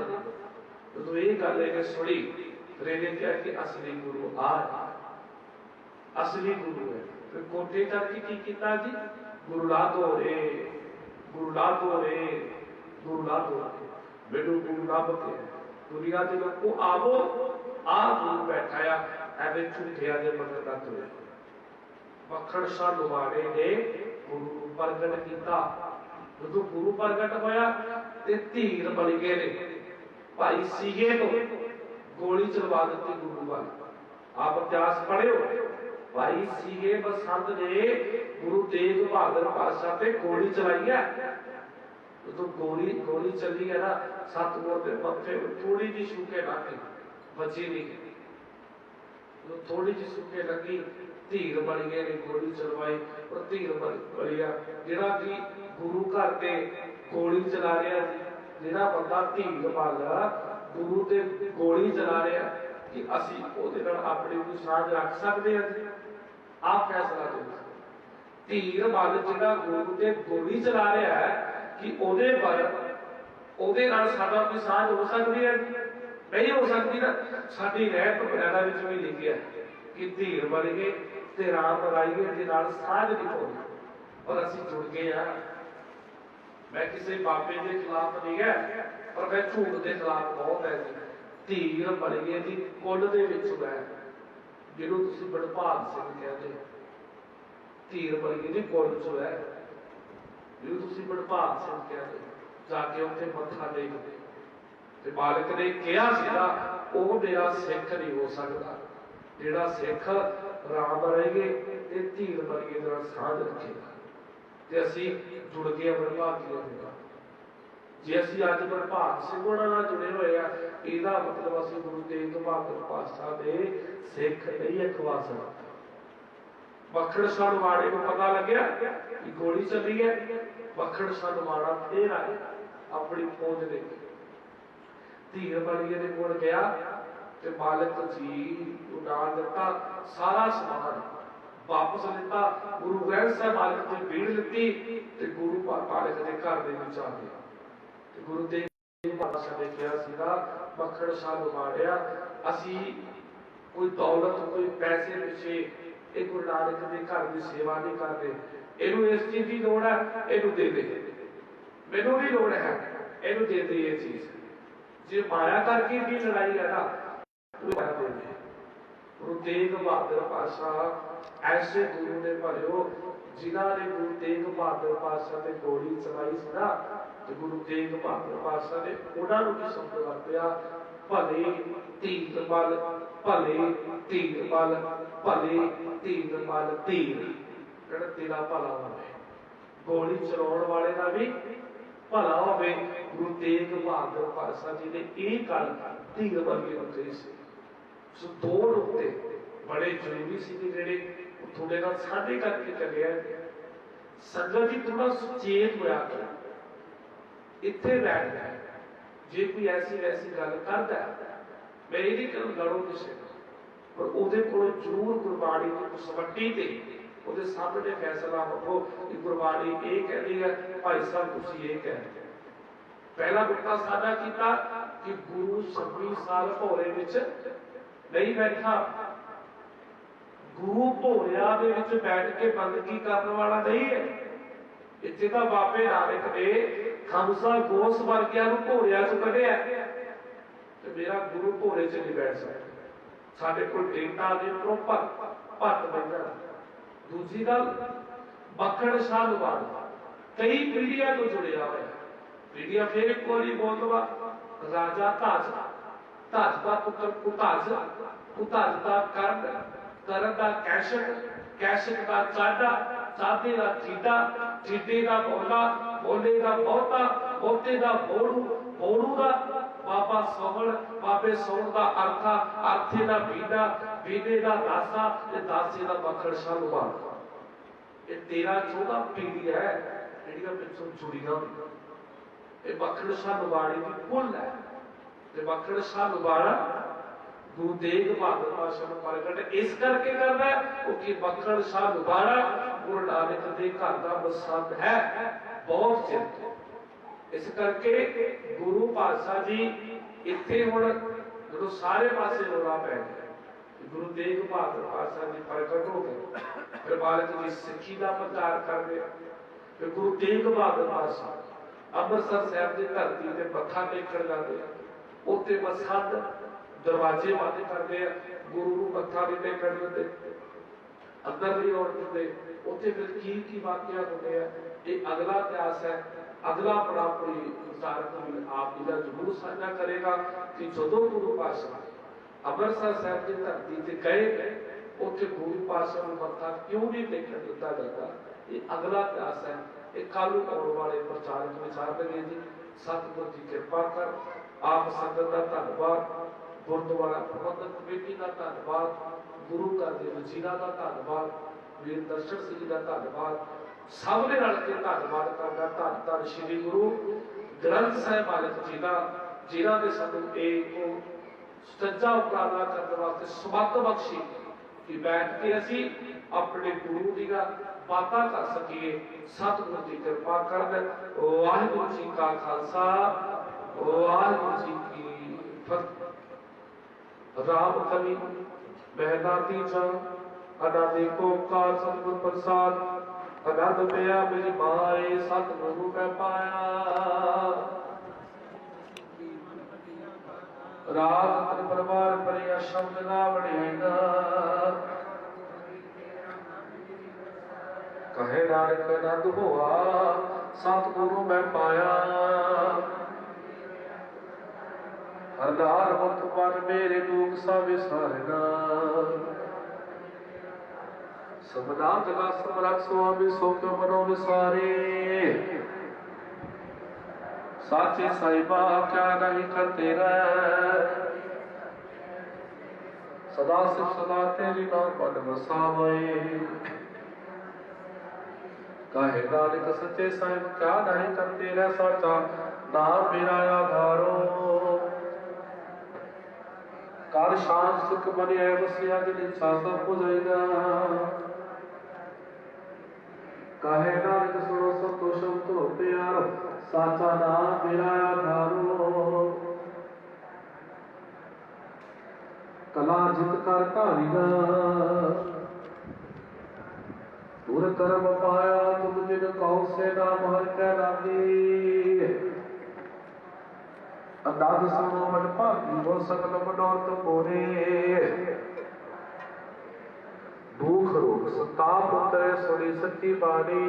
ਜਦੋਂ ਇਹ ਗੱਲ ਇਹਨੇ ਸੁਣੀ, ਫਿਰ ਇਹਨੇ ਕਿਹਾ ਕਿ ਅਸਲੀ ਗੁਰੂ ਆ, ਅਸਲੀ ਗੁਰੂ ਹੈ। ਫਿਰ ਕੋਠੇ ਕਰਕੇ ਕੀ ਕੀਤਾ ਜੀ? ਗੁਰੂ ਲਾ ਦੋ ਰੇ, ਗੁਰੂ ਲਾ ਦੋ ਰੇ, ਗੁਰੂ ਲਾ ਦੋ, ਮੈਨੂੰ ਗੁਰੂ ਲੱਭ ਕੇ ਦੁਨੀਆ ਦੇ ਲੋਕੋ ਆਵੋ, ਆ ਗੁਰੂ ਬੈਠਾ ਆ, ਐਵੇਂ ਝੂਠਿਆਂ ਦੇ ਮਗਰ ਨਾ ਤੁਰੇ। ਮੱਖਣ ਸ਼ਾਹ ਲੁਬਾਣੇ ਨੇ ਗੁਰੂ ਨੂੰ ਪ੍ਰਗਟ ਕੀਤਾ। ਜਦੋਂ ਗੁਰੂ ਪ੍ਰਗਟ ਹੋਇਆ ਤੇ ਧੀਰ ਬਣ ਗਏ ਨੇ। ਭਾਈ ਸੀਗੇ ਤੋਂ ਗੋਲੀ ਚਲਵਾ ਦਿੱਤੀ ਗੁਰੂ ਵੱਲ। ਆਪ ਇਤਿਹਾਸ ਪੜ੍ਹਿਓ, ਭਾਈ ਸੀਗੇ ਬਸੰਤ ਨੇ ਗੁਰੂ ਤੇਗ ਬਹਾਦਰ ਪਾਤਸ਼ਾਹ ਤੇ ਗੋਲੀ ਚਲਾਈ ਹੈ। ਜਦੋਂ ਗੋਲੀ ਚੱਲੀ ਹੈ ਨਾ, ਸਤਿਗੁਰ ਦੇ ਮੱਥੇ ਥੋੜੀ ਜਿਹੀ ਛੂਕੇ ਲੱਗੀ, ਬਚੀ ਨਹੀਂ। ਜਦੋਂ ਥੋੜੀ ਜਿਹੀ ਛੂਕੇ ਲੱਗੀ, ਧੀਰ ਬਣ ਗਏ ਨੇ, ਗੋਲੀ ਚਲਵਾਈ, ਔਰ ਧੀਰ ਬੜਿਆ। ਜਿਹੜਾ ਕਿ ਗੁਰੂ ਘਰ ਤੇ ਗੋਲੀ ਚਲਾ ਰਿਹਾ ਸੀ, ਜਿਹੜਾ ਬੰਦਾ ਧੀਰ ਵਾਲਾ ਗੁਰੂ ਤੇ ਗੋਲੀ ਚਲਾ ਰਿਹਾ, ਕਿ ਅਸੀਂ ਉਹਦੇ ਨਾਲ ਆਪਣੀ ਕੋਈ ਸਾਂਝ ਰੱਖ ਸਕਦੇ ਹਾਂ? ਆਪ ਫੈਸਲਾ ਕਰੋ। ਧੀਰ ਵਾਲਾ ਜਿਹੜਾ ਗੁਰੂ ਤੇ ਗੋਲੀ ਚਲਾ ਰਿਹਾ ਹੈ, ਕਿ ਉਹਦੇ ਨਾਲ ਸਾਡਾ ਕੋਈ ਸਾਂਝ ਹੋ ਸਕਦੀ ਹੈ? ਨਹੀਂ ਹੋ ਸਕਦੀ ਨਾ। ਸਾਡੀ ਰਹਿਤ ਮਰਿਆਦਾ ਵਿੱਚ ਵੀ ਲਿਖਿਆ ਕਿ ਧੀਰ ਬਣ ਗਏ ਤੇ ਰਾਮ ਰਾਈਏ ਦੇ ਨਾਲ ਸਾਂਝ ਨਹੀਂ ਪਾਉਂਦੀ, ਪਰ ਅਸੀਂ ਜੁੜ ਗਏ ਆ। ਮੈਂ ਕਿਸੇ ਬਾਬੇ ਦੇ ਖਿਲਾਫ ਨਹੀਂ ਹੈ, ਪਰ ਮੈਂ ਝੂਠ ਦੇ ਖਿਲਾਫ ਬਹੁਤ ਹੈ। ਧੀਰ ਬਣ ਗਏ ਦੀ ਕੁੱਲ ਦੇ ਵਿੱਚ ਮੈਂ, ਜਿਹਨੂੰ ਤੁਸੀਂ ਬੜਭਾਗ ਸਿੰਘ ਕਹਿੰਦੇ, ਧੀਰ ਬਣ ਗਏ ਦੀ ਕੁੱਲ ਚ ਹੈ, ਜਿਹਨੂੰ ਤੁਸੀਂ ਬੜਭਾਗ ਸਿੰਘ ਕਹਿੰਦੇ। ਜਾ ਕੇ ਉੱਥੇ ਮੱਥਾ ਟੇਕਦੇ ਤੇ ਮਾਲਕ ਨੇ ਕਿਹਾ ਸੀਗਾ, ਉਹ ਮੇਰਾ ਸਿੱਖ ਨਹੀਂ ਹੋ ਸਕਦਾ ਜਿਹੜਾ ਸਿੱਖ ਰਾਮ ਰਹੇਗੇ ਤੇ ਧੀਰ ਵਰਗੇ ਨਾਲ ਸਾਂਝ ਰੱਖੇਗਾ। ਤੇ ਅਸੀਂ ਜੁੜ ਕੇ ਬੜਭਾਗੀ ਹੋਵੇਗਾ। ਜੇ ਅਸੀਂ ਅੱਜ ਬੜਭਾਗ ਸਿੰਘ ਉਹਨਾਂ ਨਾਲ ਜੁੜੇ ਹੋਏ ਆ, ਇਹਦਾ ਮਤਲਬ ਅਸੀਂ ਗੁਰੂ ਤੇਗ ਬਹਾਦਰ ਪਾਤਸ਼ਾਹ ਦੇ ਸਿੱਖ ਨਹੀਂ ਅਖਵਾ ਸਕਦੇ। ਮੱਖਣ ਸ਼ਾਹ ਲੁਬਾਣੇ ਨੂੰ ਪਤਾ ਲੱਗਿਆ ਕਿ ਗੋਲੀ ਚੱਲੀ ਹੈ। ਮੱਖਣ ਸ਼ਾਹ ਲੁਬਾਣਾ ਫੇਰ ਆਏ ਆਪਣੀ ਫੌਜ ਦੇ ਕੇ, ਧੀਰ ਬਲੀਏ ਦੇ ਕੋਲ ਗਿਆ ਤੇ ਮਾਲਕ ਜੀ ਨੂੰ ਨਾਲ ਦਿੱਤਾ, ਸਾਰਾ ਸਮਾਨ ਵਾਪਸ ਲਿੱਤਾ। ਗੁਰੂ ਗ੍ਰੰਥ ਸਾਹਿਬ ਮਾਲਕ ਦੀ ਭੀੜ ਲਿੱਤੀ ਤੇ ਗੁਰੂ ਮਾਲਕ ਦੇ ਘਰ ਦੇ ਵਿੱਚ ਆ ਗਿਆ। ਤੇ ਗੁਰੂ ਤੇਗ ਬਹਾਦਰ ਨੇ ਕਿਹਾ ਸੀਗਾ, ਮੱਖਣ ਸ਼ਾਹ ਲੁਬਾਣਿਆ, ਅਸੀਂ ਕੋਈ ਦੌਲਤ, ਕੋਈ ਪੈਸੇ ਪਿੱਛੇ ਇਹ ਗੁਰੂ ਨਾਨਕ ਦੇ ਘਰ ਦੀ ਸੇਵਾ ਨਹੀਂ ਕਰਦੇ। ਇਹਨੂੰ ਇਸ ਚੀਜ਼ ਦੀ ਲੋੜ ਹੈ, ਇਹਨੂੰ ਦੇ ਦੇ। ਮੈਨੂੰ ਵੀ ਲੋੜ ਹੈ, ਇਹਨੂੰ ਦੇ ਦੇ ਇਹ ਚੀਜ਼। ਜੇ ਮਾਇਆ ਕਰਕੇ ਵੀ ਲੜਾਈ ਹੈ ਨਾ, ਗੁਰੂ ਤੇਗ ਬਹਾਦਰ ਪਾਤਸ਼ਾਹ ਐਸੇ ਗੁਰੂ ਨੇ ਭਰਿਓ, ਜਿਨ੍ਹਾਂ ਨੇ ਗੁਰੂ ਤੇਗ ਬਹਾਦਰ ਪਾਤਸ਼ਾਹ ਤੇ ਗੋਲੀ ਚਲਾਈ ਸੀ ਨਾ, ਤੇ ਗੁਰੂ ਤੇਗ ਬਹਾਦਰ ਪਾਤਸ਼ਾਹ ਨੇ ਉਹਨਾਂ ਨੂੰ ਕੀ ਸ਼ਬਦ ਵਰਤਿਆ, ਭਲੇ ਧੀਰ ਬਲ, ਭਲੇ ਧੀਰ ਬਲ, ਭਲੇ ਧੀਰ ਬਲ ਧੀਰ। ਜਿਹੜਾ ਤੇਰਾ ਭਲਾ ਹੋਵੇ, ਗੋਲੀ ਚਲਾਉਣ ਵਾਲੇ ਦਾ ਵੀ ਭਲਾ ਹੋਵੇ। ਗੁਰੂ ਤੇਗ ਬਹਾਦਰ ਪਾਤਸ਼ਾਹ ਜੀ ਨੇ ਇਹ ਗੱਲ ਧੀਰ ਵਰਗੇ ਨੂੰ ਕਹੀ ਸੀ। ਸੋ ਦੋ ਨੁਕਤੇ ਬੜੇ ਜ਼ਰੂਰੀ ਸੀ ਕਿ ਜਿਹੜੇ ਤੁਹਾਡੇ ਨਾਲ ਸਾਂਝੇ ਕਰਕੇ ਚੱਲਿਆ। ਸੰਗਤ ਜੀ ਥੋੜਾ ਸੁਚੇਤ ਹੋਇਆ ਕਰੋ, ਇੱਥੇ ਬੈਠ ਕੇ ਜੇ ਕੋਈ ਐਸੀ ਗੱਲ ਕਰਦਾ, ਮੈਂ ਇਹ ਨਹੀਂ ਕਹਿੰਦਾ ਲੜੋ ਕਿਸੇ ਨਾਲ, ਪਰ ਉਹਦੇ ਕੋਲ ਜ਼ਰੂਰ ਗੁਰਬਾਣੀ ਦੀ ਕਸਵੱਟੀ ਤੇ ਉਹਦੇ ਸਾਹਮਣੇ ਫੈਸਲਾ ਰੱਖੋ ਕਿ ਗੁਰਬਾਣੀ ਇਹ ਕਹਿੰਦੀ ਹੈ, ਭਾਈ ਸਾਹਿਬ ਤੁਸੀਂ ਇਹ ਕਹਿੰਦੇ। ਪਹਿਲਾ ਗੁੱਟਾ ਸਾਡਾ ਕੀਤਾ ਕਿ ਗੁਰੂ 26 ਸਾਲ ਭੋਰੇ ਵਿੱਚ ਨਹੀਂ ਬੈਠਾ, गुरु भोरिया दे विच बैठ के बंदगी करने वाला नहीं है। इत्थे तां बाबे नानक ने खमसा गोस वर्गिया नूं भोरिया चों कढिया ते मेरा गुरु भोरे च नहीं बैठ सकता। साडे कोल डेटा दे उप्परों भत बन जाना। दूजी गल बखड़ शाह लुबाड़ कई पीढ़ियां तो जुड़िया हुआ है। पीढ़ियां फिर एक बारी बोल दवा राजा धज धज का पुत्र कुतज कुतज का करण का कैशक कैशक का चाडा चादे का चीडा चीडे का बोला बोले का बहुता बहुते का बोड़ू बोड़ू का बाबा सोहण बाबे सोहण का अर्था अर्थे का बीडा बीडे का दासा ते दासे का बखड़ शाह लुबाड़। ये 13-14 पीढ़ी है ਜਿਹੜੀਆਂ ਪਿੱਛੋਂ ਜੁੜੀਆਂ ਹੋਈਆਂ। ਇਹ ਬਖੜ ਸ਼ਾਹ ਲੁਬਾੜੇ ਦੀ ਕੁੱਲ ਹੈ ਤੇ ਬਖੜ ਸ਼ਾਹ ਲੁਬਾੜਾ ਗੁਰੂ ਤੇਗ ਬਹਾਦਰ ਪਾਤਸ਼ਾਹ ਨੂੰ ਪ੍ਰਗਟ ਇਸ ਕਰਕੇ ਕਰਦਾ ਕਿਉਂਕਿ ਬਖੜ ਸ਼ਾਹ ਲੁਬਾੜਾ ਗੁਰੂ ਨਾਨਕ ਦੇ ਘਰ ਦਾ ਬਸੰਤ ਹੈ ਬਹੁਤ ਚਿਰ। ਇਸ ਕਰਕੇ ਗੁਰੂ ਪਾਤਸ਼ਾਹ ਜੀ ਇੱਥੇ ਹੁਣ ਜਦੋਂ ਸਾਰੇ ਪਾਸੇ ਰੌਲਾ ਪੈ ਗਿਆ गुरु तेग बहादुर पातशाह जी प्रगट हो गए फिर बालक जी सिक्खी का प्रचार कर रहे फिर गुरु तेग बहादुर पातशाह अमृतसर साहब की धरती से मत्था टेकन जाते उत्ते बसंत दरवाजे बंद करते गुरु को मत्था नहीं टेकन देते अंदर नहीं आउण दिंदे। उत्थे फिर की वाकया होते हैं ये अगला इतिहास है अगला पड़ा कोई विचारक आप इधर जरूर साझा करेगा कि जदों गुरु पातशाह अमृतसर साहब की धरती से गए उत्थे गुरु पातशाह नूं मत्था क्यों नहीं टेकन दिता जाता ये अगला इतिहास है। एक कालू आने वाले प्रचारक विचार लगे जी सतगुर जी कृपा कर आप संगत का धन्यवाद गुरुद्वारा प्रबंधक कमेटी का धन्यवाद गुरु का देव जीरा का धन्यवाद वीर दर्शन सिंह का धन्यवाद सब ने रल के धन्यवाद करना धन धन श्री गुरु ग्रंथ साहिब मालिक जी का जिन्हां ने सानूं एक सच्चा उपराला करने वास्ते समर्थ बख्शी कि बैठ के असी अपने गुरु जी का बातें कर सकिए। सतगुरु जी कृपा कर वाहिगुरु जी का खालसा वाहिगुरु जी की फतेह। राम कली महदाती जंग अनादि को का सतगुर प्रसाद अनंद पिया मेरी माए सतगुरु मैं पाया रात परिवार परिया शब्द ना बढ़ेगा कहे नानक आनंद हुआ सतगुरु मैं पाया आधार मुक्त पर मेरे दुख सा विसारना सबना जगा समरख स्वामी सोख मनो विसारे साचे साहिबा क्या नहीं करते रह सदा सिर्फ सदा तेरी नाम पद वसावे कहे नानक सच्चे साहिब क्या नहीं करते रह साचा नाम मेरा आधारो कर शान सुख बने बसिया जिन इच्छा सब हो जाएगा कहे नानक सुनो संतोषम तो प्यारो साचा नाम मेरा आधारो कला जित कर धारीगा तुर कर्म पाया तुम जिन कौ से नाम हर कै लागी अनाथ सुनो मन भागी हो सकल मनोरथ पूरे दुख रोग संताप उतरे सुनी सच्ची बाणी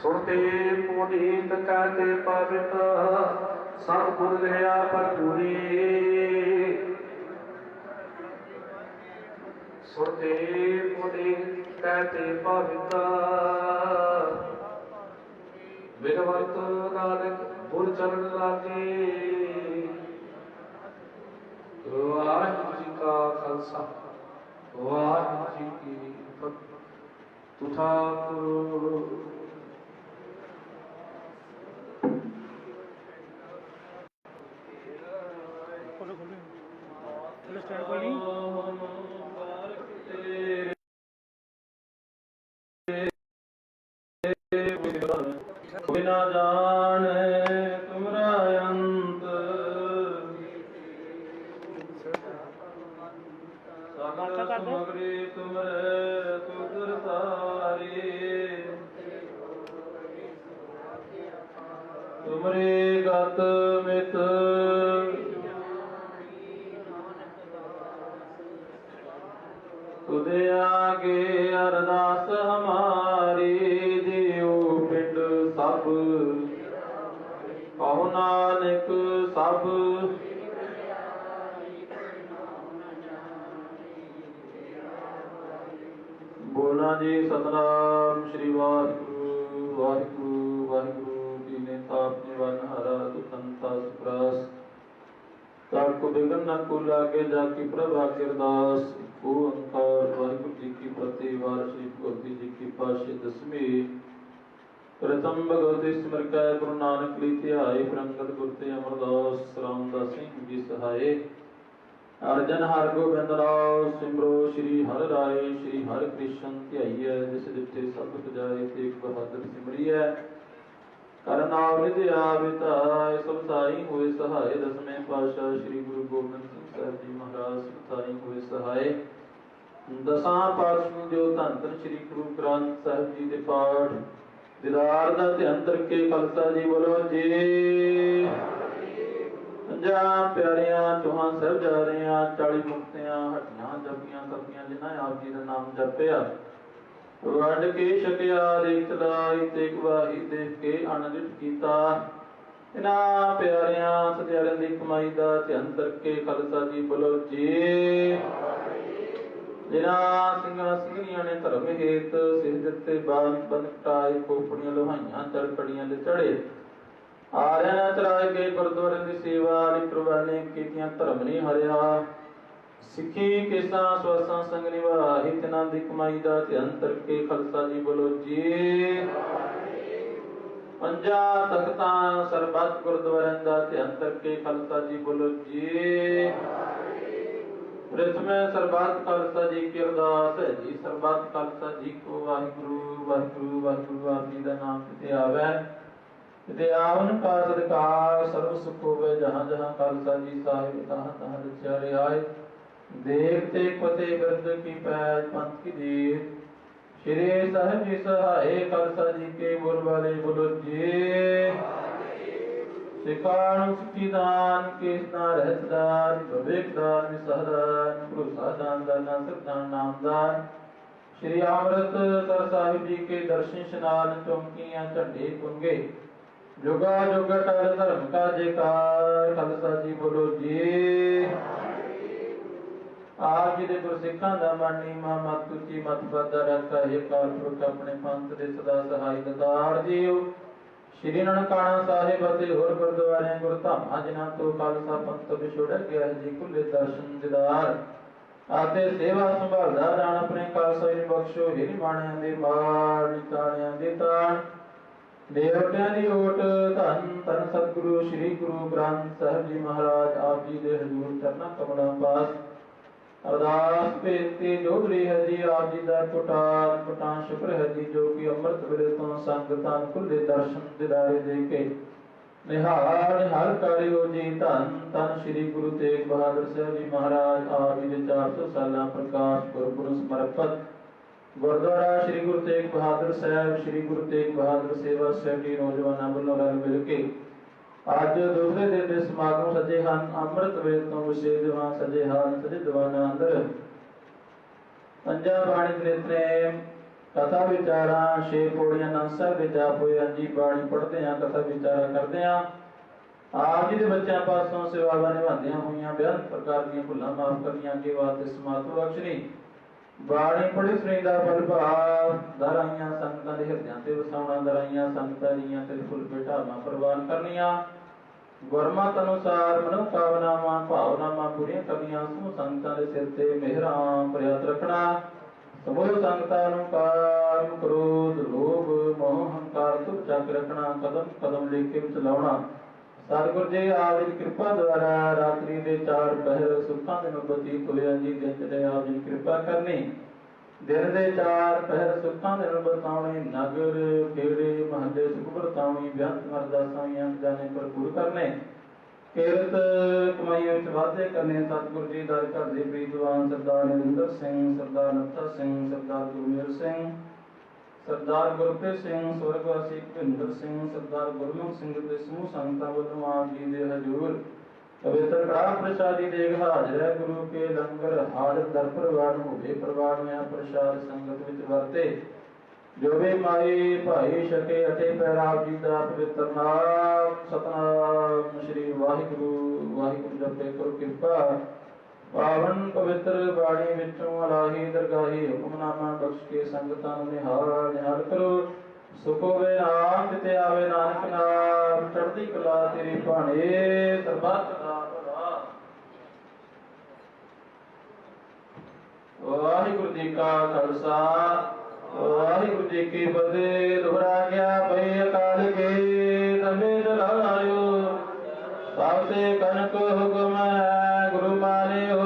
सुनते पुनीत कहते पवित्र सतगुर रहा भरपूरी सुनते पुनीत कहते पवित्र बिनवंत नानक गुर चरण लागे वाहिगुरु जी का खालसा वाहिगुरु जी की फतेह। तुठा बिना जान तुमरा अंत सकल सुमगरी तुमरे तुदर तारी तुमरे गत मित तुदे आगे अरदास हमारी जीव पिंड सब कहो नानक सब बोलना जी सतनाम श्री वाहिगुरु वाहिगुरु वाहिगुरु जी ने ताप निवन हरा दुखंता सुप्रास ताप को बिगन न को लागे जाकी प्रभा किरदास को अंकार वाहिगुरु जी की प्रति वार श्री भगवती जी की पाशे दसवीं प्रथम भगवती स्मर का गुरु नानक ली ध्याय प्रंगत गुरते अमरदास रामदास सिंह जी सहाय अर्जन हर गोबिंद राव सिमरो श्री हर राय श्री हर कृष्ण ध्याइय जिस जिथे सब जाए तेग बहादुर सिमरिय करनाव विद्या विताय सब साई हुए सहाय दसवें पातशाह श्री गुरु गोबिंद सिंह साहब जी महाराज सताई हुए सहाय दसां पातशाह जो धन धन श्री गुरु ग्रंथ साहिब जी दे पाठ दीदार दा ध्यान करके खालसा जी बोलो जी जा प्यारियां चौहां साहब जा रहे हैं 40 मुक्तियां हटियां जपियां तपियां जिन्हें आप जी का नाम जपया वड के छकिया देख लाई तेग वाही देख के अनलिट कीता इन्हां प्यारियां सत्यारियां दी कमाई दा ध्यान करके खालसा जी बोलो जी जिन्हां सिंघां सिंघणियां ने धर्म हेत सिर दिते बाल बंद कटाए खोपड़ियां लोहाइयां चरकड़ियां दे चढ़े आर्या चराए के गुरुद्वारे की सेवा निप्रवाने कीतियां धर्म नहीं हरिया सिखी केसा स्वासा संग निवाही तिना दी कमाई दा ध्यान करके खालसा जी बोलो जी पंजा तख्तां सरबत गुरुद्वारे दा ध्यान करके खालसा जी बोलो जी प्रथम सरबत खालसा जी की अरदास है जी सरबत खालसा जी को वाहिगुरु वाहिगुरु वाहिगुरु आप जी दा नाम किते आवे दयावन का सदकार सर्व सुख होवे जहां जहां खालसा जी साहिब तहां तहां रचारे आए देखते पते बिरद की पैज पंथ की दीर श्री साहिब जी सहाय खालसा जी के बोल वाले बोलो जी सिखान सुखी दान केसना रहत दान विवेक दान विसहदान भरोसा दान दाना सरदान नाम दान श्री अमृत सर साहिब जी के दर्शन स्नान चौकियां झंडे कुंगे जुगा जुग टल धर्म का जयकार खालसा जी बोलो जी आप जी दे गुरसिखां दा मानी मां मत उची मत बादा रखा हे काल पुरख अपने पंथ दे सदा सहाय दतार जीओ श्री ननकाना साहिब ਅਤੇ ਹੋਰ ਗੁਰਦੁਆਰੇ ਗੁਰਧਾਮਾਂ ਜਿਨ੍ਹਾਂ ਤੋਂ ਖਾਲਸਾ ਪੰਥ ਵਿਛੋੜ ਗਿਆ ਜੀ ਕੁੱਲੇ ਦਰਸ਼ਨ ਦਿਦਾਰ ਆਤੇ ਸੇਵਾ ਸੰਭਾਲਦਾ ਰਾਣ ਆਪਣੇ ਖਾਲਸਾ ਜੀ ਬਖਸ਼ੋ ਹਿਰ ਬਾਣਿਆਂ ਦੇ ਮਾਰ ਨਿਤਾਣਿਆਂ ਦੇ ਤਾਣ देवटियां दी ओट धन धन सतगुरु श्री गुरु ग्रंथ साहिब जी महाराज आप जी दे हजूर चरना कमला पास अरदास बेनती जोगरी है जी आप जी दा कोटान शुक्र है जी जो कि अमृत वेले तो संगतां खुले दर्शन दिदारे दे के निहाल कारी हो जी धन धन श्री गुरु तेग बहादुर साहिब जी महाराज आप जी दे 400 साला प्रकाश गुरपुरब समर्पित गुरुद्वारा श्री गुरु तेग बहादुर साहब श्री गुरु तेग बहादुर सेवा सोसाइटी नौजवानों वालों रल मिल के अज दूसरे दिन के समागम सजे हैं अमृत वेल तो विशेष दीवान सजे हैं सजे दीवाना अंदर पंजा बाणी नेत्रेम कथा विचारा 6 पौड़ियां नंसा विच आप होए जी बाणी पढ़ते हैं कथा विचारा करते हैं आप जी के बच्चों पासों सेवावां निभांदियां होईयां बेअंत प्रकार दी भुलां माफ करनियां के वास्ते समात बख्शनी बाणी पढ़ी सुनी दा फल भाव दराइयां संगतां दे हिरदियां ते वसाउणा दराइयां संगतां दीयां ते फुल बिठावां प्रवान करनियां गुरमत अनुसार मनो कामनावां भावनावां पूरीਆਂ ਕਰਨੀਆਂ ਸਮੂਹ ਸੰਗਤਾਂ ਦੇ ਸਿਰ ਤੇ ਮਿਹਰਾਂ ਪ੍ਰਿਆਤ ਰੱਖਣਾ ਸਮੂਹ ਸੰਗਤਾਂ ਨੂੰ ਕਾਮ ਕ੍ਰੋਧ ਲੋਭ ਮੋਹ ਹੰਕਾਰ ਤੋਂ ਚੱਕ ਰੱਖਣਾ ਕਦਮ ਕਦਮ ਲੈ ਕੇ ਚਲਾਉਣਾ सतगुरु जी आप जी कृपा द्वारा रात्रि के 4 पहर सुखां दे बतीत होया जी दिन चढ़े आप जी कृपा करनी दिन के 4 पहर सुखां दे बतावनी नगर खेड़े महल्ले सुख बरतावनी बेअंत मरदासां जाने भरपूर करने ਕਿਰਤ ਕਮਾਈਆਂ ਵਿੱਚ ਵਾਧੇ ਕਰਨੇ। ਸਤਿਗੁਰੂ ਜੀ ਦਰ ਘਰ ਦੇ ਪ੍ਰੀਤਵਾਨ ਸਰਦਾਰ ਨਰਿੰਦਰ ਸਿੰਘ, ਸਰਦਾਰ ਨੱਥਾ ਸਿੰਘ, ਸਰਦਾਰ ਗੁਰਮੇਲ ਸਿੰਘ, ਸਰਦਾਰ ਗੁਰਪ੍ਰੀਤ ਸਿੰਘ, ਸਵਰਗਵਾਸੀ ਭੁਪਿੰਦਰ ਸਿੰਘ, ਸਰਦਾਰ ਗੁਰਮੁਖ ਸਿੰਘ ਤੇ ਸਮੂਹ ਸੰਗਤਾਂ ਵੱਲੋਂ ਆਪ ਜੀ ਦੇ ਹਜ਼ੂਰ ਪਵਿੱਤਰ ਕੜਾਹ ਪ੍ਰਸ਼ਾਦੀ ਦੇਗ ਹਾਜ਼ਰ ਹੈ। ਗੁਰੂ ਕੇ ਲੰਗਰ ਹਾਜ਼ਰ ਦਰ ਪ੍ਰਵਾਨ ਹੋਵੇ। ਪ੍ਰਵਾਨ ਹੋਇਆ ਪ੍ਰਸ਼ਾਦ ਸੰਗਤ ਵਿੱਚ ਵਰਤੇ। ਜੋ ਵੀ ਮਾਈ ਭਾਈ ਛਕੇ ਅਠੇ ਪੈਰਾ ਆਪ ਜੀ ਦਾ ਪਵਿੱਤਰ ਨਾਮ ਸਤਨਾਮ ਸ੍ਰੀ ਵਾਹਿਗੁਰੂ ਵਾਹਿਗੁਰੂ ਜਪੇ ਕਰੋ ਕਿਰਪਾ। ਪਾਵਨ ਪਵਿੱਤਰ ਬਾਣੀ ਵਿੱਚੋਂ ਅਲਾਹੀ ਦਰਗਾਹੀ ਹੁਕਮਨਾਮਾ ਬਖਸ਼ ਕੇ ਸੰਗਤਾਂ ਨੂੰ ਨਿਹਾਲ ਨਿਹਾਲ ਕਰੋ। ਸੁਖ ਹੋਵੇ ਨਾਮ ਜਿਤੇ ਆਵੇ ਨਾਨਕ ਨਾਮ, ਚੜ੍ਹਦੀ ਕਲਾ ਤੇਰੀ ਭਾਣੇ ਸਰਬੱਤ ਦਾ ਭਲਾ। ਵਾਹਿਗੁਰੂ ਜੀ ਕਾ ਖਾਲਸਾ ਵਾਹਿਗੁਰੂ ਜੀ ਕੀ ਫਤਿਹ। ਦੁਹਰਾ ਗਿਆ ਪਈ ਅਕਾਲ ਕੇ ਤਮੇ ਦਲਾਇਓ, ਸਭ ਤੇ ਕਨਕ ਹੁਕਮ ਹੈ ਗੁਰੂ ਮਾਨਿਓ।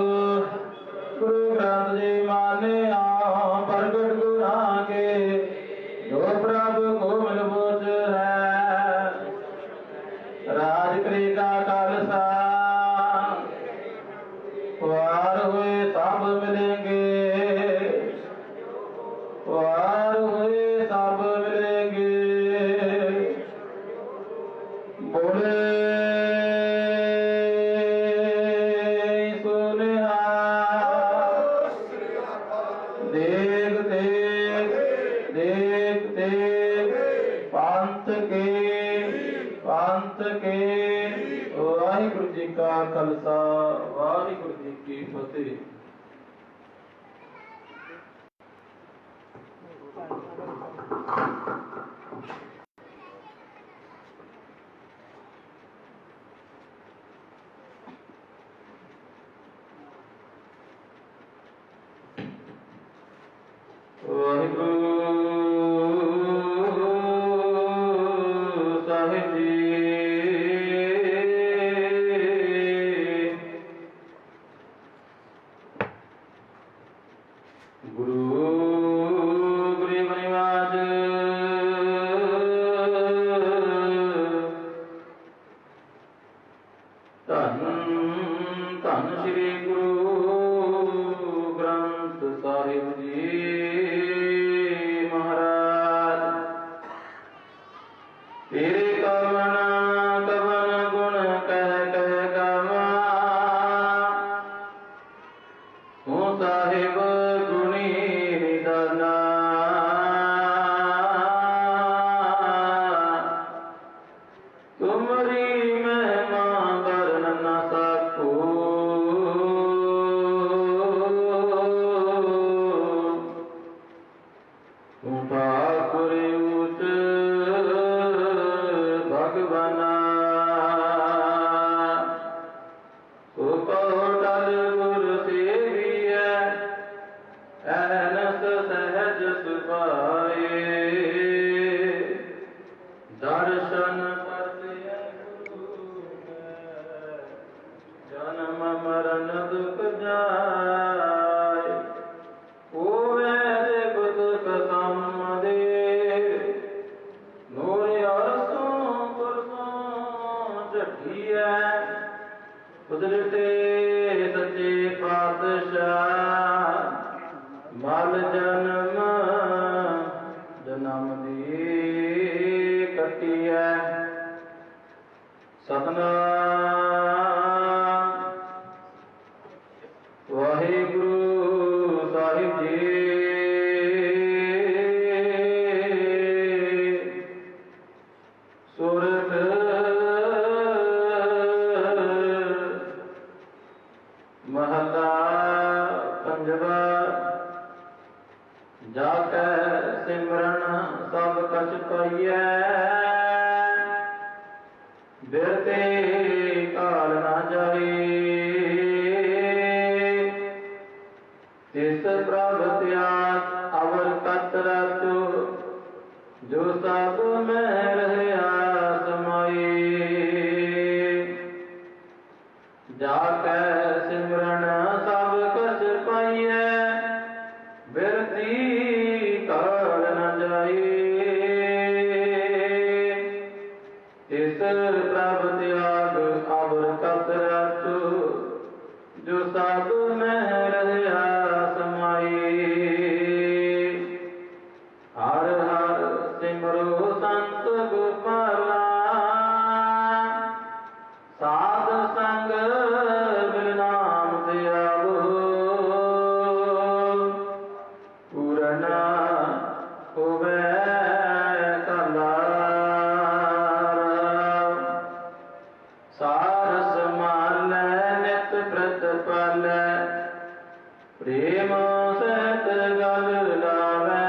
ਗੁਰੂ ਗ੍ਰੰਥ ਜੀ ਮਾਨਿਆ ਪ੍ਰਗਟ ਗੁਰਾਂ ਕੇ, ਜੋ ਪ੍ਰਭ ਕੋ ਮਿਲ ਬੁਝ ਹੈ। ਰਾਜ ਕ੍ਰਿਆ ਖਾਲਸਾ ਵਾਰ ਹੋਏ ਸਭ ਮਿਲेंगे, वार हुए सब मिलेंगे। बोले सुनिया देख देख देख देख पंथ के वाहिगुरु जी का खालसा वाहिगुरु जी की फतेह। सब में रहा समाई। हर हर सिमरो संत गोपाला, साध संग बिन नाम त्यागो। पूरना होवे सार समालै नित प्रतिपालै, प्रेम सहित गल लावै।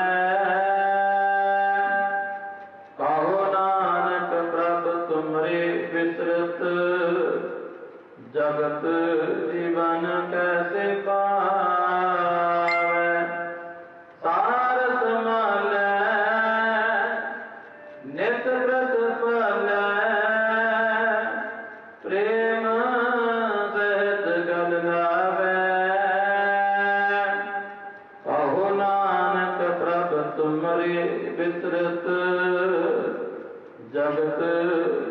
कहो नानक प्रभ तुमरे विसरत, जगत जीवन कैसे पावै। सार समालै नित प्रतिपालै, प्रेम सहित गल लावै। कहो नानक प्रभ तुमरे विसरत, जगत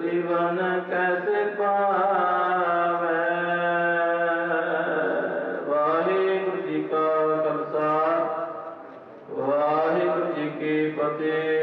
जीवन कैसे पावै। वाहिगुरु जी का खालसा, वाहिगुरु जी की फतेह।